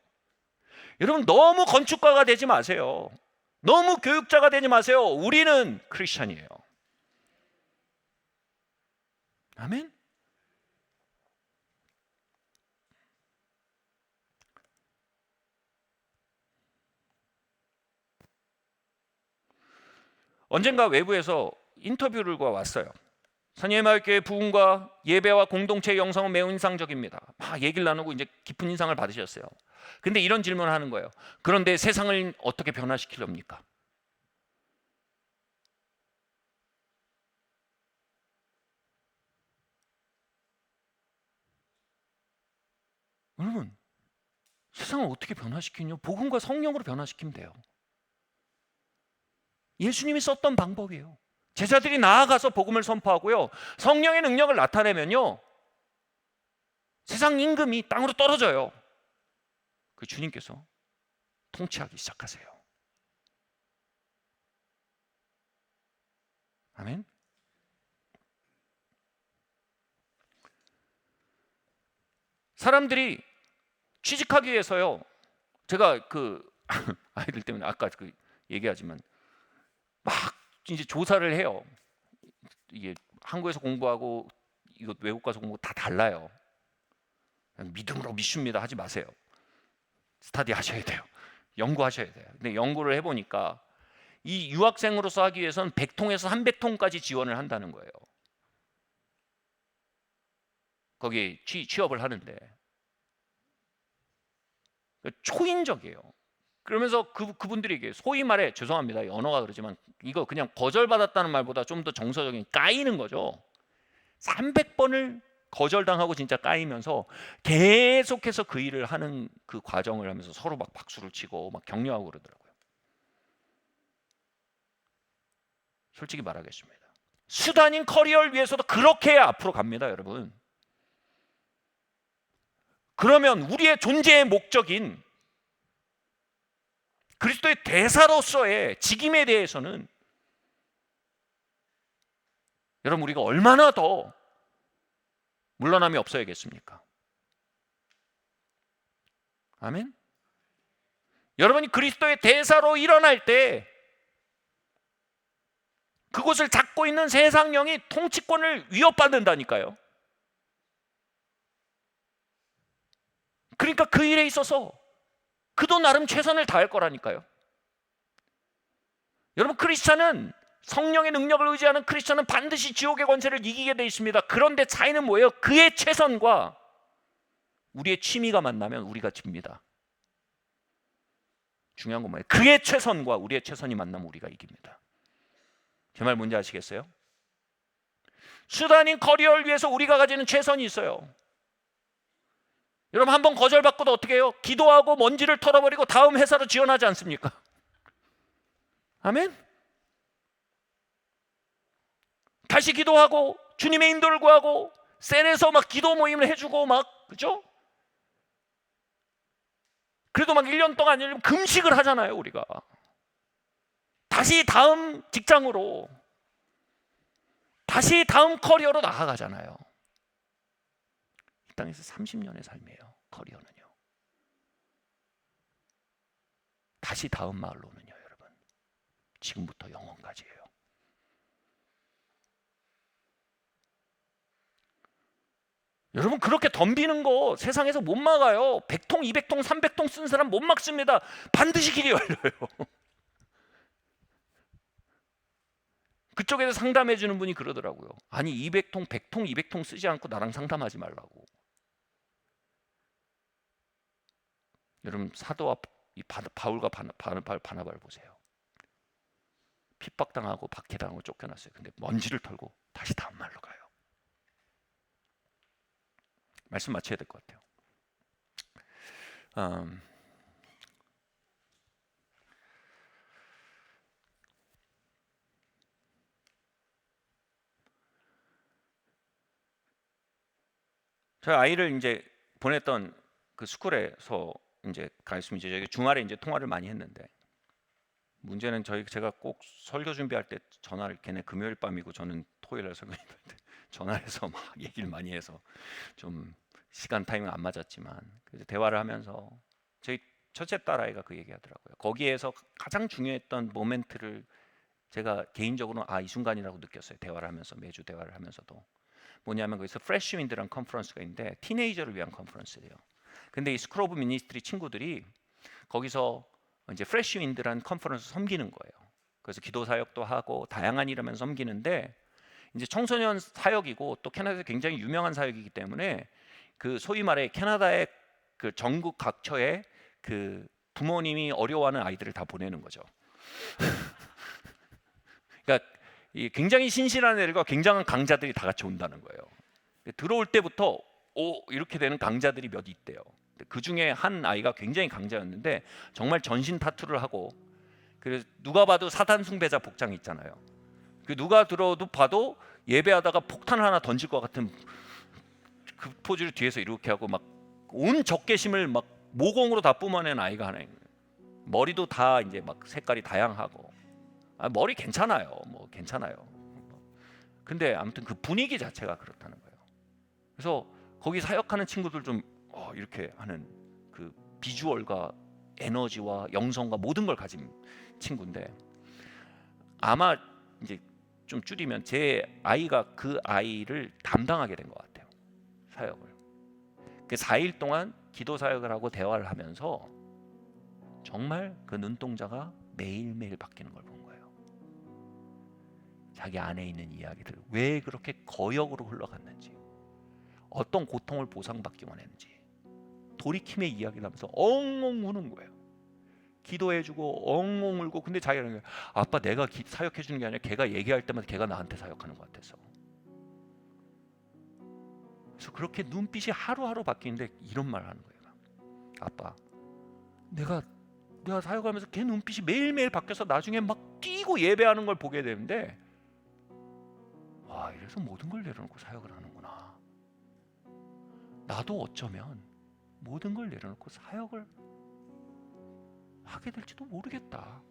여러분 너무 건축가가 되지 마세요. 너무 교육자가 되지 마세요. 우리는 크리스천이에요. 아멘. 언젠가 외부에서 인터뷰를 왔어요. 선예마을교회 부흥과 예배와 공동체 영성은 매우 인상적입니다. 막 얘기를 나누고 이제 깊은 인상을 받으셨어요. 근데 이런 질문을 하는 거예요. 그런데 세상을 어떻게 변화시키렵니까? 여러분, 세상을 어떻게 변화시키냐? 복음과 성령으로 변화시키면 돼요. 예수님이 썼던 방법이에요. 제자들이 나아가서 복음을 선포하고요. 성령의 능력을 나타내면요. 세상 임금이 땅으로 떨어져요. 그 주님께서 통치하기 시작하세요. 아멘. 사람들이 취직하기 위해서요. 제가 그 아이들 때문에 아까 그 얘기하지만 막 이제 조사를 해요. 이게 한국에서 공부하고 이거 외국 가서 공부 다 달라요. 그냥 믿음으로 믿습니다 하지 마세요. 스터디 하셔야 돼요. 연구하셔야 돼요. 근데 연구를 해보니까 이 유학생으로서 하기 위해서는 100통에서 300통까지 지원을 한다는 거예요. 거기 취업을 하는데 초인적이에요. 그러면서 그분들에게 소위 말해 죄송합니다. 언어가 그러지만 이거 그냥 거절받았다는 말보다 좀 더 정서적인 까이는 거죠. 300번을 거절당하고 진짜 까이면서 계속해서 그 일을 하는 그 과정을 하면서 서로 막 박수를 치고 막 격려하고 그러더라고요. 솔직히 말하겠습니다. 수단인 커리어를 위해서도 그렇게 해야 앞으로 갑니다, 여러분. 그러면 우리의 존재의 목적인 그리스도의 대사로서의 직임에 대해서는 여러분 우리가 얼마나 더 물러남이 없어야겠습니까? 아멘. 여러분이 그리스도의 대사로 일어날 때 그곳을 잡고 있는 세상 영이 통치권을 위협받는다니까요. 그러니까 그 일에 있어서 그도 나름 최선을 다할 거라니까요. 여러분 크리스찬은 성령의 능력을 의지하는 크리스찬은 반드시 지옥의 권세를 이기게 돼 있습니다. 그런데 차이는 뭐예요? 그의 최선과 우리의 취미가 만나면 우리가 집니다. 중요한 건 뭐예요? 그의 최선과 우리의 최선이 만나면 우리가 이깁니다. 제 말 뭔지 아시겠어요? 수단인 커리어를 위해서 우리가 가지는 최선이 있어요. 여러분 한 번 거절받고도 어떻게 해요? 기도하고 먼지를 털어버리고 다음 회사로 지원하지 않습니까? 아멘? 다시 기도하고 주님의 인도를 구하고 셀에서 막 기도 모임을 해주고 막, 그죠? 그래도 막 1년 동안 금식을 하잖아요, 우리가. 다시 다음 직장으로, 다시 다음 커리어로 나아가잖아요. 이 땅에서 30년의 삶이에요, 커리어는요. 다시 다음 마을로는요, 여러분. 지금부터 영원까지예요. 여러분 그렇게 덤비는 거 세상에서 못 막아요. 100통, 200통, 300통 쓴 사람 못 막습니다. 반드시 길이 열려요. 그쪽에서 상담해 주는 분이 그러더라고요. 아니 200통, 100통, 200통 쓰지 않고 나랑 상담하지 말라고. 여러분 사도와 바울과 바나바를 보세요. 핍박당하고 박해당하고 쫓겨났어요. 근데 먼지를 털고 다시 다음 말로 가요. 말씀 마쳐야 될 것 같아요. 저희 아이를 이제 보냈던 그 스쿨에서 이제 가르치면 이제 저희 주말에 이제 통화를 많이 했는데 문제는 제가 꼭 설교 준비할 때 전화를 걔네 금요일 밤이고 저는 토요일 날 설교할 때 전화해서 막 얘기를 많이 해서 좀 시간 타이밍 안 맞았지만 그래서 대화를 하면서 저희 첫째 딸아이가 그 얘기하더라고요. 거기에서 가장 중요했던 모멘트를 제가 개인적으로 이 순간이라고 느꼈어요. 대화를 하면서 매주 대화를 하면서도 뭐냐면 거기서 프레쉬 윈드라는 컨퍼런스가 있는데 티네이저를 위한 컨퍼런스예요. 근데 이 스쿨 오브 미니스트리 친구들이 거기서 이제 프레쉬 윈드라는 컨퍼런스 섬기는 거예요. 그래서 기도 사역도 하고 다양한 일하면서 섬기는데 이제 청소년 사역이고 또 캐나다에서 굉장히 유명한 사역이기 때문에 그 소위 말해 캐나다의 그 전국 각처에 그 부모님이 어려워하는 아이들을 다 보내는 거죠. 그러니까 굉장히 신실한 애들과 굉장한 강자들이 다 같이 온다는 거예요. 들어올 때부터 이렇게 되는 강자들이 몇 있대요. 그 중에 한 아이가 굉장히 강자였는데 정말 전신 타투를 하고 그래서 누가 봐도 사단 숭배자 복장 있잖아요. 그 누가 들어도 봐도 예배하다가 폭탄 하나 던질 것 같은 그 포즈를 뒤에서 이렇게 하고 막 온 적개심을 막 모공으로 다 뿜어낸 아이가 하나 있는 거예요. 머리도 다 이제 막 색깔이 다양하고 머리 괜찮아요. 뭐 괜찮아요. 근데 아무튼 그 분위기 자체가 그렇다는 거예요. 그래서 거기 사역하는 친구들 좀 이렇게 하는 그 비주얼과 에너지와 영성과 모든 걸 가진 친구인데 아마 이제 좀 줄이면 제 아이가 그 아이를 담당하게 된 것 같아요. 사역을. 그 4일 동안 기도 사역을 하고 대화를 하면서 정말 그 눈동자가 매일매일 바뀌는 걸 본 거예요. 자기 안에 있는 이야기들 왜 그렇게 거역으로 흘러갔는지 어떤 고통을 보상받기 원했는지 돌이킴의 이야기를 하면서 엉엉 우는 거예요. 기도해주고 엉엉 울고 근데 자기가 그래요. 아빠 내가 사역해주는 게 아니라 걔가 얘기할 때마다 걔가 나한테 사역하는 것 같아서 그래서 그렇게 눈빛이 하루하루 바뀌는데 이런 말을 하는 거예요. 아빠 내가 사역하면서 걔 눈빛이 매일매일 바뀌어서 나중에 막 뛰고 예배하는 걸 보게 되는데 와 이래서 모든 걸 내려놓고 사역을 하는구나. 나도 어쩌면 모든 걸 내려놓고 사역을 하게 될지도 모르겠다.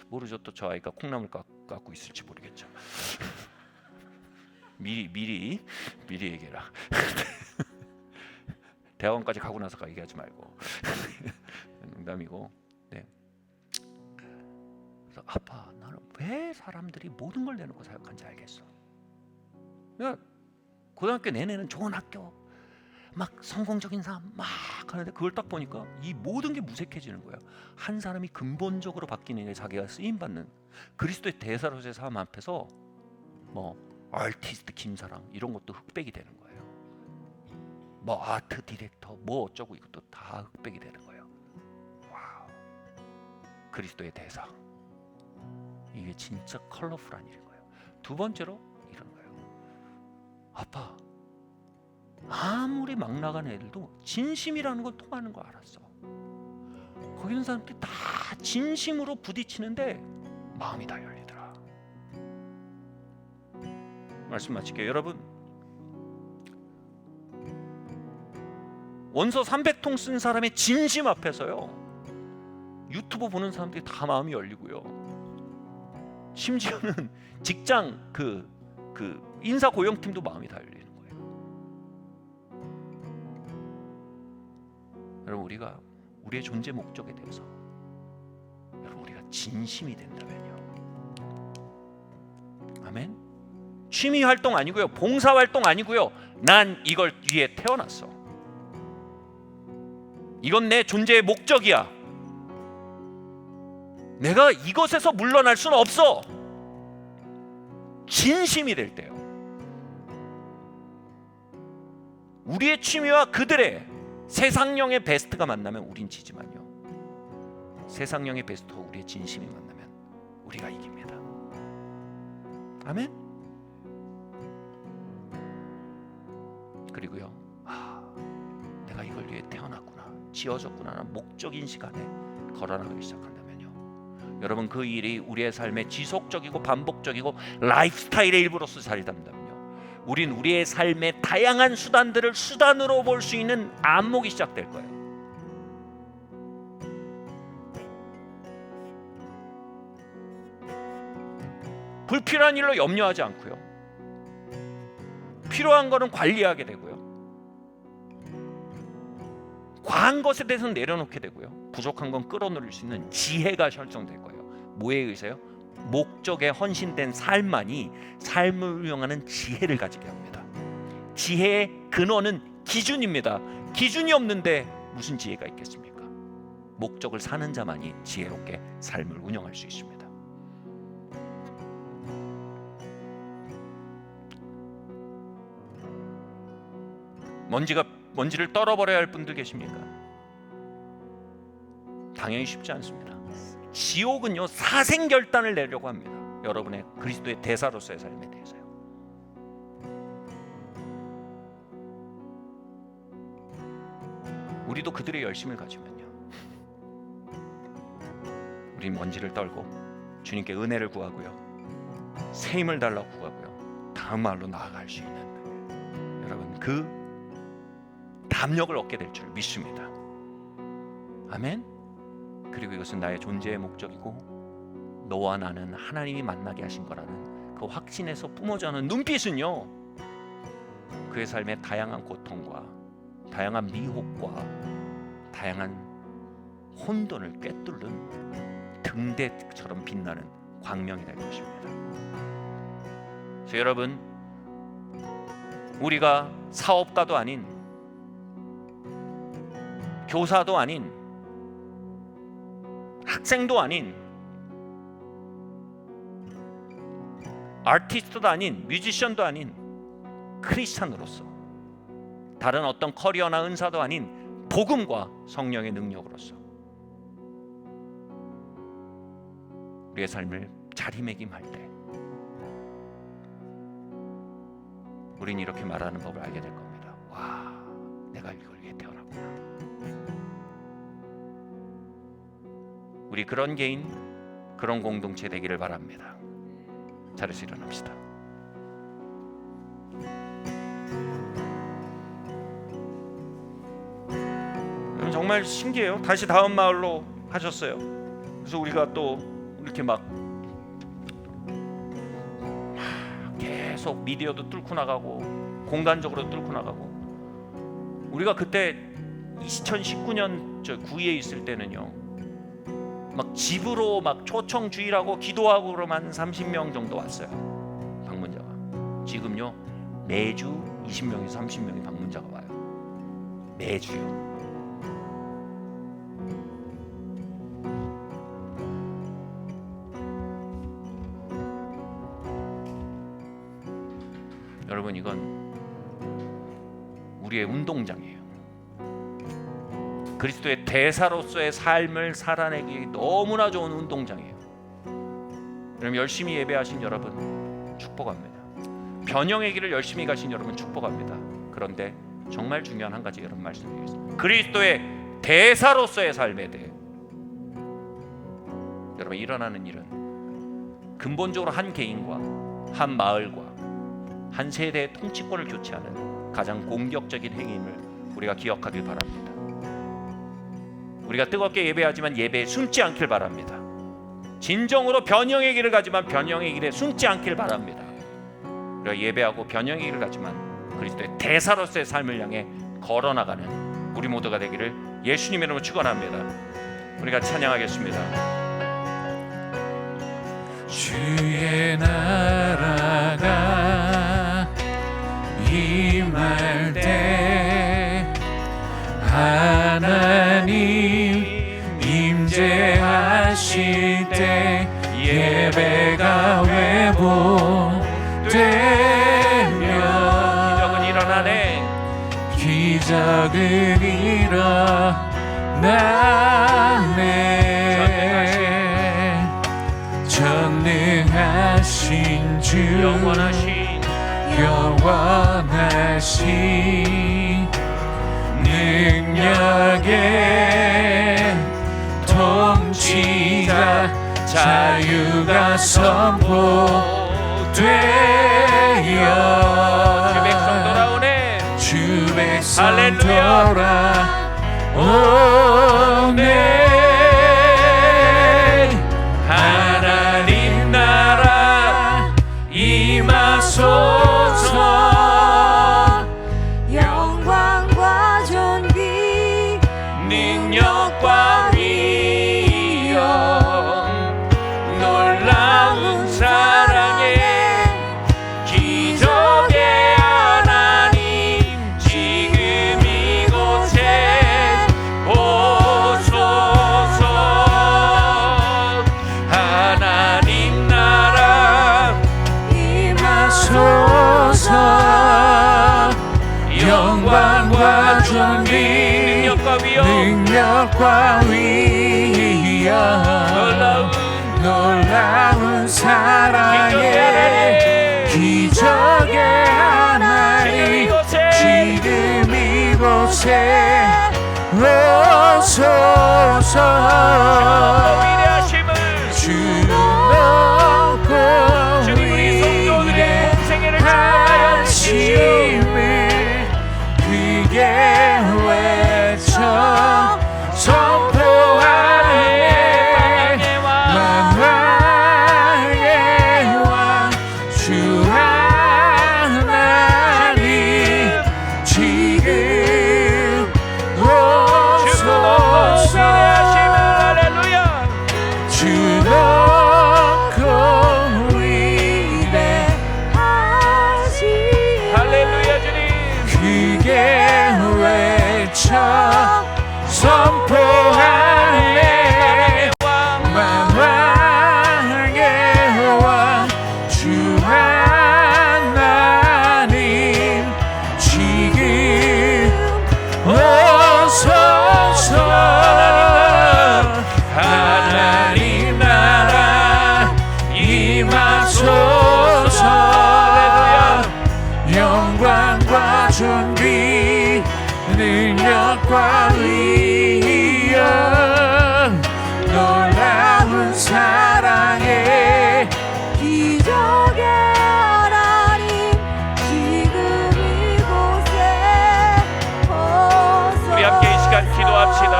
모르죠. 또 저 아이가 콩나물 깎고 있을지 모르겠죠. 미리 얘기해라. 대학원까지 가고 나서 얘기하지 말고. 농담이고. 네. 그래서 아빠 나는 왜 사람들이 모든 걸 내놓고 사역한지 알겠어. 그러니까 고등학교 내내는 좋은 학교 막 성공적인 삶 막 하는데 그걸 딱 보니까 이 모든 게 무색해지는 거예요. 한 사람이 근본적으로 바뀌는 게 자기가 쓰임받는 그리스도의 대사로서의 삶 앞에서 뭐 아티스트 김사랑 이런 것도 흑백이 되는 거예요. 뭐 아트 디렉터 뭐 어쩌고 이것도 다 흑백이 되는 거예요. 와우. 그리스도의 대사 이게 진짜 컬러풀한 일인 거예요. 두 번째로 이런 거예요. 아빠 아무리 막 나간 애들도 진심이라는 걸 통하는 거 알았어. 거기 있는 사람들이 다 진심으로 부딪히는데 마음이 다 열리더라. 말씀 마칠게요. 여러분, 원서 300통 쓴 사람의 진심 앞에서요, 유튜브 보는 사람들이 다 마음이 열리고요, 심지어는 직장 그 인사 고용팀도 마음이 다 열리는 거예요. 여러분, 우리가 우리의 존재 목적에 대해서 여러분 우리가 진심이 된다면요, 아멘. 취미 활동 아니고요, 봉사 활동 아니고요, 난 이걸 위해 태어났어. 이건 내 존재의 목적이야. 내가 이것에서 물러날 수는 없어. 진심이 될 때요, 우리의 취미와 그들의 세상령의 베스트가 만나면 우린 지지만요, 세상령의 베스트와 우리의 진심이 만나면 우리가 이깁니다. 아멘. 그리고요, 내가 이걸 위해 태어났구나, 지어졌구나, 목적인 시간에 걸어나가기 시작한다면요, 여러분 그 일이 우리의 삶의 지속적이고 반복적이고 라이프스타일의 일부로서 자리 잡는다면요, 우린 우리의 삶의 다양한 수단들을 수단으로 볼 수 있는 안목이 시작될 거예요. 불필요한 일로 염려하지 않고요, 필요한 거는 관리하게 되고요, 과한 것에 대해서는 내려놓게 되고요, 부족한 건 끌어올릴 수 있는 지혜가 설정될 거예요. 뭐에 의해서요? 목적에 헌신된 삶만이 삶을 운영하는 지혜를 가지게 합니다. 지혜의 근원은 기준입니다. 기준이 없는데 무슨 지혜가 있겠습니까? 목적을 사는 자만이 지혜롭게 삶을 운영할 수 있습니다. 먼지를 떨어버려야 할 분들 계십니까? 당연히 쉽지 않습니다. 지옥은요, 사생결단을 내려고 합니다. 여러분의 그리스도의 대사로서의 삶에 대해서요. 우리도 그들의 열심을 가지면요, 우린 먼지를 떨고 주님께 은혜를 구하고요, 새 힘을 달라고 구하고요, 다음 말로 나아갈 수 있는, 여러분 그 담력을 얻게 될 줄 믿습니다. 아멘. 그리고 이것은 나의 존재의 목적이고 너와 나는 하나님이 만나게 하신 거라는 그 확신에서 뿜어져 나오는 눈빛은요, 그의 삶의 다양한 고통과 다양한 미혹과 다양한 혼돈을 꿰뚫는 등대처럼 빛나는 광명이 될 것입니다. 그래서 여러분, 우리가 사업가도 아닌, 교사도 아닌, 학생도 아닌, 아티스트도 아닌, 뮤지션도 아닌 크리스찬으로서, 다른 어떤 커리어나 은사도 아닌 복음과 성령의 능력으로서 우리의 삶을 자리매김할 때 우린 이렇게 말하는 법을 알게 될 겁니다. 와, 내가 이걸 위해 태어났구나. 우리 그런 개인, 그런 공동체 되기를 바랍니다. 자리에서 일어납시다. 정말 신기해요. 다시 다음 마을로 하셨어요. 그래서 우리가 또 이렇게 막 계속 미디어도 뚫고 나가고 공간적으로 뚫고 나가고, 우리가 그때 2019년 9위에 있을 때는요, 막 집으로 막 초청 주일하고 기도하고 그러면 30명 정도 왔어요, 방문자가. 지금요, 매주 20명에서 30명이 방문자가 와요. 매주요. 여러분, 이건 우리의 운동장이에요. 그리스도의 대사로서의 삶을 살아내기 너무나 좋은 운동장이에요. 여러분, 열심히 예배하신 여러분 축복합니다. 변형의 길을 열심히 가신 여러분 축복합니다. 그런데 정말 중요한 한 가지 여러분 말씀드리겠습니다. 그리스도의 대사로서의 삶에 대해 여러분 일어나는 일은 근본적으로 한 개인과 한 마을과 한 세대의 통치권을 교체하는 가장 공격적인 행위임을 우리가 기억하길 바랍니다. 우리가 뜨겁게 예배하지만 예배에 숨지 않길 바랍니다. 진정으로 변형의 길을 가지만 변형의 길에 숨지 않길 바랍니다. 우리가 예배하고 변형의 길을 가지만 그리스도의 대사로서의 삶을 향해 걸어나가는 우리 모두가 되기를 예수님의 이름으로 축원합니다. 우리가 찬양하겠습니다. 주의 나라가 임할 때 하나님 임재하실 때 예배가 회복되며 기적은 일어나네. 기적은 일어나네. 전능하신 주 영원하신 능력의 통치자 자유가 선포되어 주 백성 돌아오네. 주 백성 할렐루야. 돌아오네. 하나님 나라 임하소서. 영광과 존귀 능력과 위엄 놀라운 사랑의 기적의 하나님 지금 이곳에 오소서. 하나님 나라 임하소서. 영광과 존귀 능력과 위엄 놀라운 사랑의 기적의 하나님 지금 이곳에 오소서. 주 높고 위대하심을 크게 외쳐 선포하네. 만왕의 왕 주 하나님 지금 오소서. 주 높고 위대하신 할렐루야 주님. 크게 외쳐 선포하네. 만왕의 왕 주 하나님 지금 오소서. 하나님 나라 임하소서. 영광과 존귀 능력과 위엄 놀라운 사랑의 기적의 하나님 지금 이곳에 오소서. 우리 함께 이 시간 기도합시다.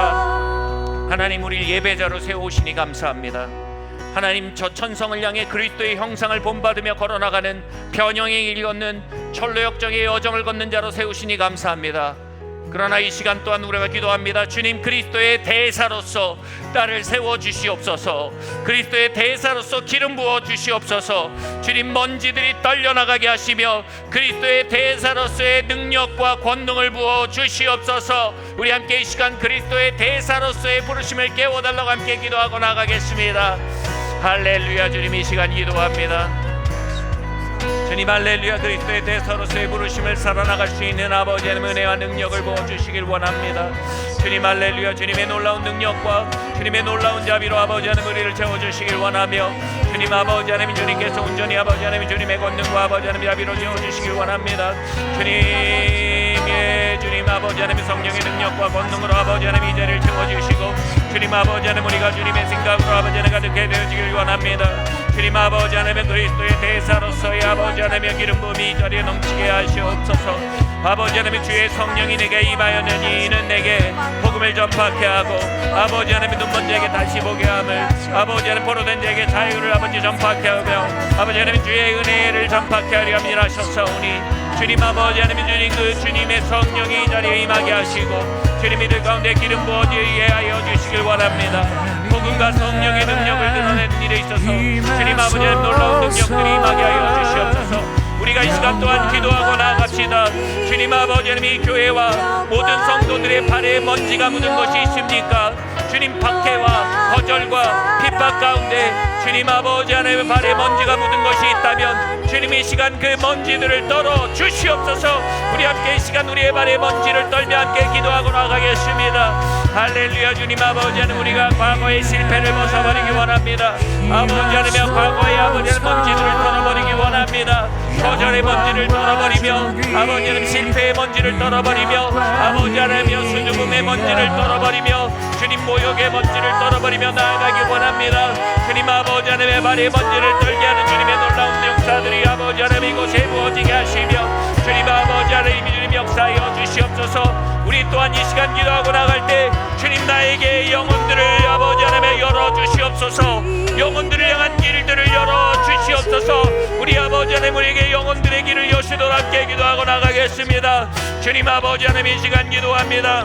하나님 우리를 예배자로 세우시니 감사합니다. 하나님 저 천성을 향해 그리스도의 형상을 본받으며 걸어나가는 변형의 길 걷는 철로역정의 여정을 걷는 자로 세우시니 감사합니다. 그러나 이 시간 또한 우리가 기도합니다. 주님 그리스도의 대사로서 나를 세워주시옵소서. 그리스도의 대사로서 기름 부어주시옵소서. 주님 먼지들이 떨려나가게 하시며 그리스도의 대사로서의 능력과 권능을 부어주시옵소서. 우리 함께 이 시간 그리스도의 대사로서의 부르심을 깨워달라고 함께 기도하고 나가겠습니다. 할렐루야. 주님 이 시간 기도합니다. 주님 할렐루야. 그리스도의 대사로서의 부르심을 살아나갈 수 있는 아버지 하나님의 은혜와 능력을 부어주시길 원합니다. 주님 할렐루야. 주님의 놀라운 능력과 주님의 놀라운 자비로 아버지 하나님 우리를 채워주시길 원하며 주님 아버지 하나님 주님께서 온전히 아버지 하나님 주님의 권능과 아버지 하나님 자비로 채워주시길 원합니다. 주님 중에 주님 아버지 하나님 성령의 능력과 권능으로 아버지 하나님 이 자리를 채워주시고 주님 아버지 하나님 우리가 주님의 생각으로 아버지 하나님 가득해 되어지길 원합니다. 주님 아버지 하나님 그리스도의 대사로서의 아버지 하나님의 기름 부음이 이 자리에 넘치게 하시옵소서. 아버지 하나님 주의 성령이 내게 임하였느니 이는 내게 복음을 전파케 하고 아버지 하나님 눈먼 자에게 다시 보게 함을 아버지 하나님 포로된 자에게 자유를 아버지 전파케 하며 아버지 하나님 주의 은혜를 전파케 하려 함이라 하셨사오니 주님 아버지 하나님 주님 그 주님의 성령이 이 자리에 임하게 하시고 주님 이들 가운데 기름 부어지게 하여 주시길 원합니다. 복음과 성령의 능력을 드러내는 일에 있어서 주님 아버지 하나님 놀라운 능력들이 임하게 하여 주시옵소서. 우리가 이 시간 또한 기도하고 나아갑시다. 주님 아버지 하나님 이 교회와 모든 성도들의 발에 먼지가 묻은 것이 있습니까? 주님 박해와 거절과 핍박 가운데 주님 아버지 하나님의 발에 먼지가 묻은 것이 있다면 주님 이 시간 그 먼지들을 떨어 주시옵소서. 우리 함께 이 시간 우리의 발에 먼지를 떨며 함께 기도하고 나가겠습니다. 할렐루야. 주님 아버지 하나님 우리가 과거의 실패를 벗어버리기 원합니다. 아버지 하나님 과거의 아버지 하나님 먼지들을 털어버리기 원합니다. 거절의 먼지를 떨어버리며 아버지 하나님 실패의 먼지를 떨어버리며 아버지 하나님 수줍음의 먼지를 떨어버리며 주님 모욕의 먼지를 떨어버리며 나아가기 원합니다. 주님 아버지 하나님의 발에 먼지를 떨게 하는 주님의 놀라운 역사들이 아버지 하나님 이곳에 부어지게 하시며 주님 아버지 하나님 주님 역사하여 주시옵소서. 우리 또한 이 시간 기도하고 나갈 때 주님 나에게 영혼들을 아버지 하나님 열어주시옵소서. 영혼들을 향한 길들을 열어주시옵소서. 우리 아버지 하나님 우리에게 영혼들의 길을 여시도록 함께 기도하고 나가겠습니다. 주님 아버지 하나님 이 시간 기도합니다.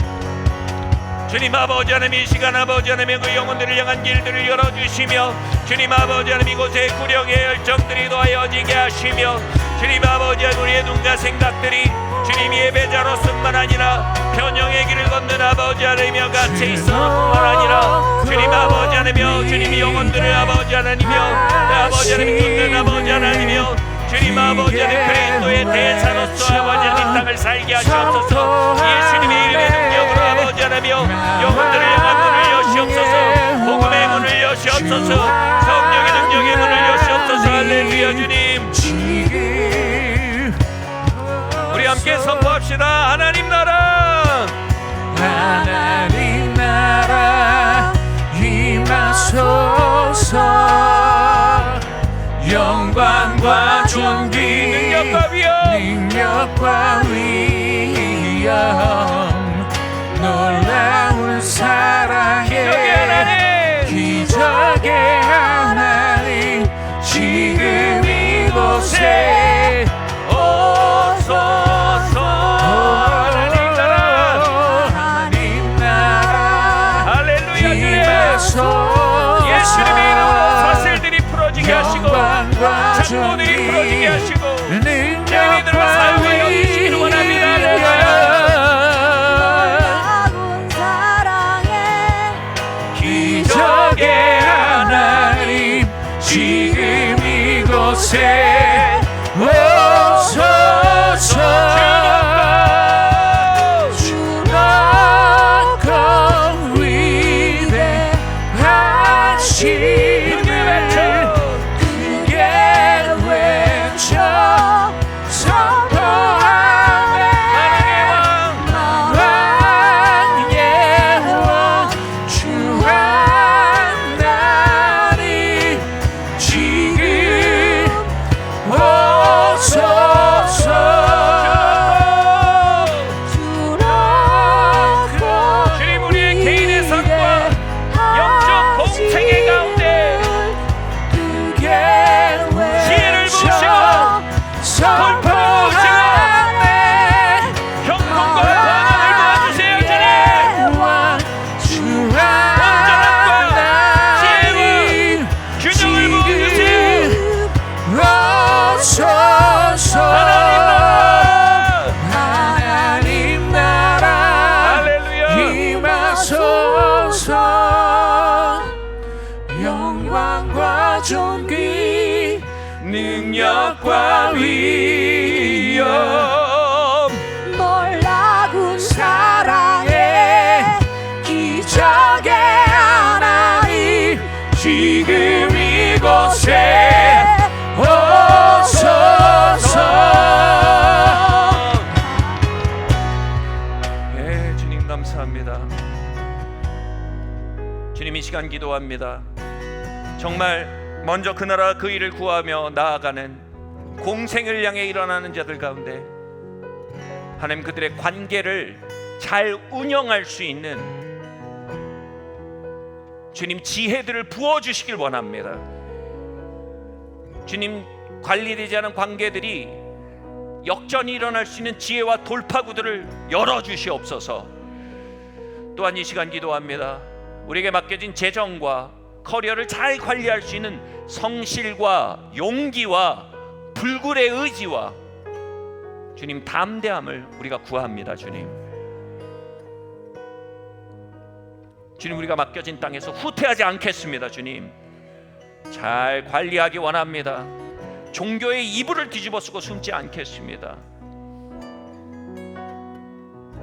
주님 아버지 하나님 이 시간 아버지 하나님의 그 영혼들을 향한 길들을 열어주시며 주님 아버지 하나님 이곳에 구령의 열정들이 더하여지게 하시며 주님 아버지 하나님 우리의 눈과 생각들이 주님 예배자로서뿐만 아니라 변형의 길을 걷는 아버지 하나님이여 같이 있어뿐만 아니라 주님 아버지 하나님이여 주님이 영혼들을 아버지 하나님이여 아버지 하나님 듣는 아버지 하나님이여 주님 아버지 하나님 그리스도의 대사로서 아버지 하나님 땅을 살게 하시옵소서. 예수님의 이름의 능력으로 아버지 하나님이여 영혼들을 향한 문을 여시옵소서. 복음의 문을 여시옵소서. 성령의 능력의 문을 여시옵소서. 할렐루야. 주님 우리 함께 선포합시다. 하나님 나라 하나님 나라 임하소서. 영광과 존귀 능력과 위엄 놀라운 사랑의 기적의 하나님 지금 이곳에 오소서. 하나님 나라 할렐루야. 임하소서. 예수님의 이름으로 사슬들이 풀어지게 하시고 창고들이 풀어지게 하시고 저희들과 사용하여 주시기를 원합니다. 놀라운 사랑의 기적의 하나님 지금 이곳에 오소서. 주너건 위대하신 하나님 나라 임하소서. 영광과 존귀 능력과 위엄 놀라운 사랑의 기적의 하나님 지금 이곳에 오소서. 시간 기도합니다. 정말 먼저 그 나라 그 일을 구하며 나아가는 공생을 향해 일어나는 자들 가운데 하나님 그들의 관계를 잘 운영할 수 있는 주님 지혜들을 부어주시길 원합니다. 주님, 관리되지 않은 관계들이 역전이 일어날 수 있는 지혜와 돌파구들을 열어주시옵소서. 또한 이 시간 기도합니다. 우리에게 맡겨진 재정과 커리어를 잘 관리할 수 있는 성실과 용기와 불굴의 의지와 주님 담대함을 우리가 구합니다. 주님, 우리가 맡겨진 땅에서 후퇴하지 않겠습니다. 주님, 잘 관리하기 원합니다. 종교의 이불을 뒤집어 쓰고 숨지 않겠습니다.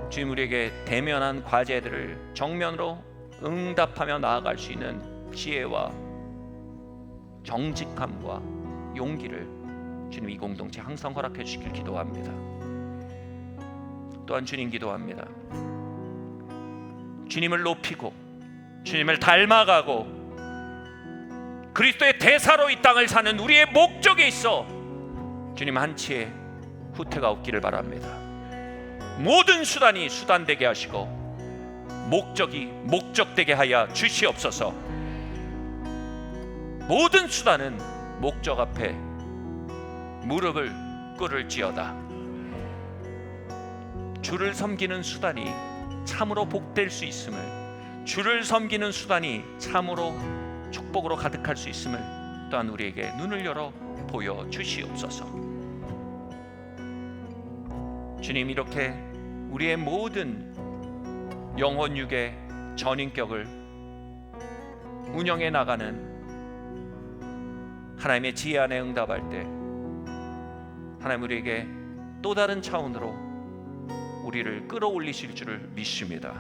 주님, 우리에게 대면한 과제들을 정면으로 응답하며 나아갈 수 있는 지혜와 정직함과 용기를 주님 이 공동체 항상 허락해 주시길 기도합니다. 또한 주님 기도합니다. 주님을 높이고 주님을 닮아가고 그리스도의 대사로 이 땅을 사는 우리의 목적에 있어 주님 한치의 후퇴가 없기를 바랍니다. 모든 수단이 수단되게 하시고 목적이 목적되게 하여 주시옵소서. 모든 수단은 목적 앞에 무릎을 꿇을지어다. 주를 섬기는 수단이 참으로 복될 수 있음을, 주를 섬기는 수단이 참으로 축복으로 가득할 수 있음을 또한 우리에게 눈을 열어 보여주시옵소서. 주님, 이렇게 우리의 모든 영혼 육의 전인격을 운영해 나가는 하나님의 지혜 안에 응답할 때 하나님 우리에게 또 다른 차원으로 우리를 끌어올리실 줄을 믿습니다.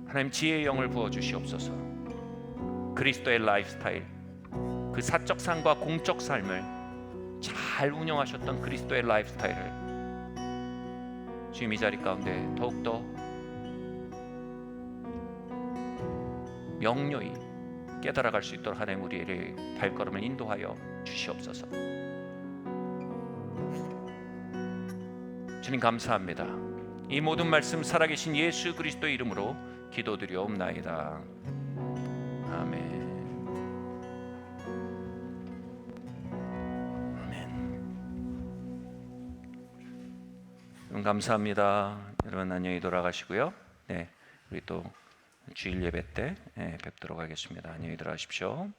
하나님 지혜의 영을 부어주시옵소서. 그리스도의 라이프스타일, 그 사적 삶과 공적 삶을 잘 운영하셨던 그리스도의 라이프스타일을 주님 이 자리 가운데 더욱더 명료히 깨달아갈 수 있도록 하나님 우리의 발걸음을 인도하여 주시옵소서. 주님 감사합니다. 이 모든 말씀 살아계신 예수 그리스도의 이름으로 기도드리옵나이다. 아멘. 여러분 감사합니다. 여러분 안녕히 돌아가시고요. 네, 우리 또 주일 예배 때 뵙도록 하겠습니다. 안녕히 들어가십시오.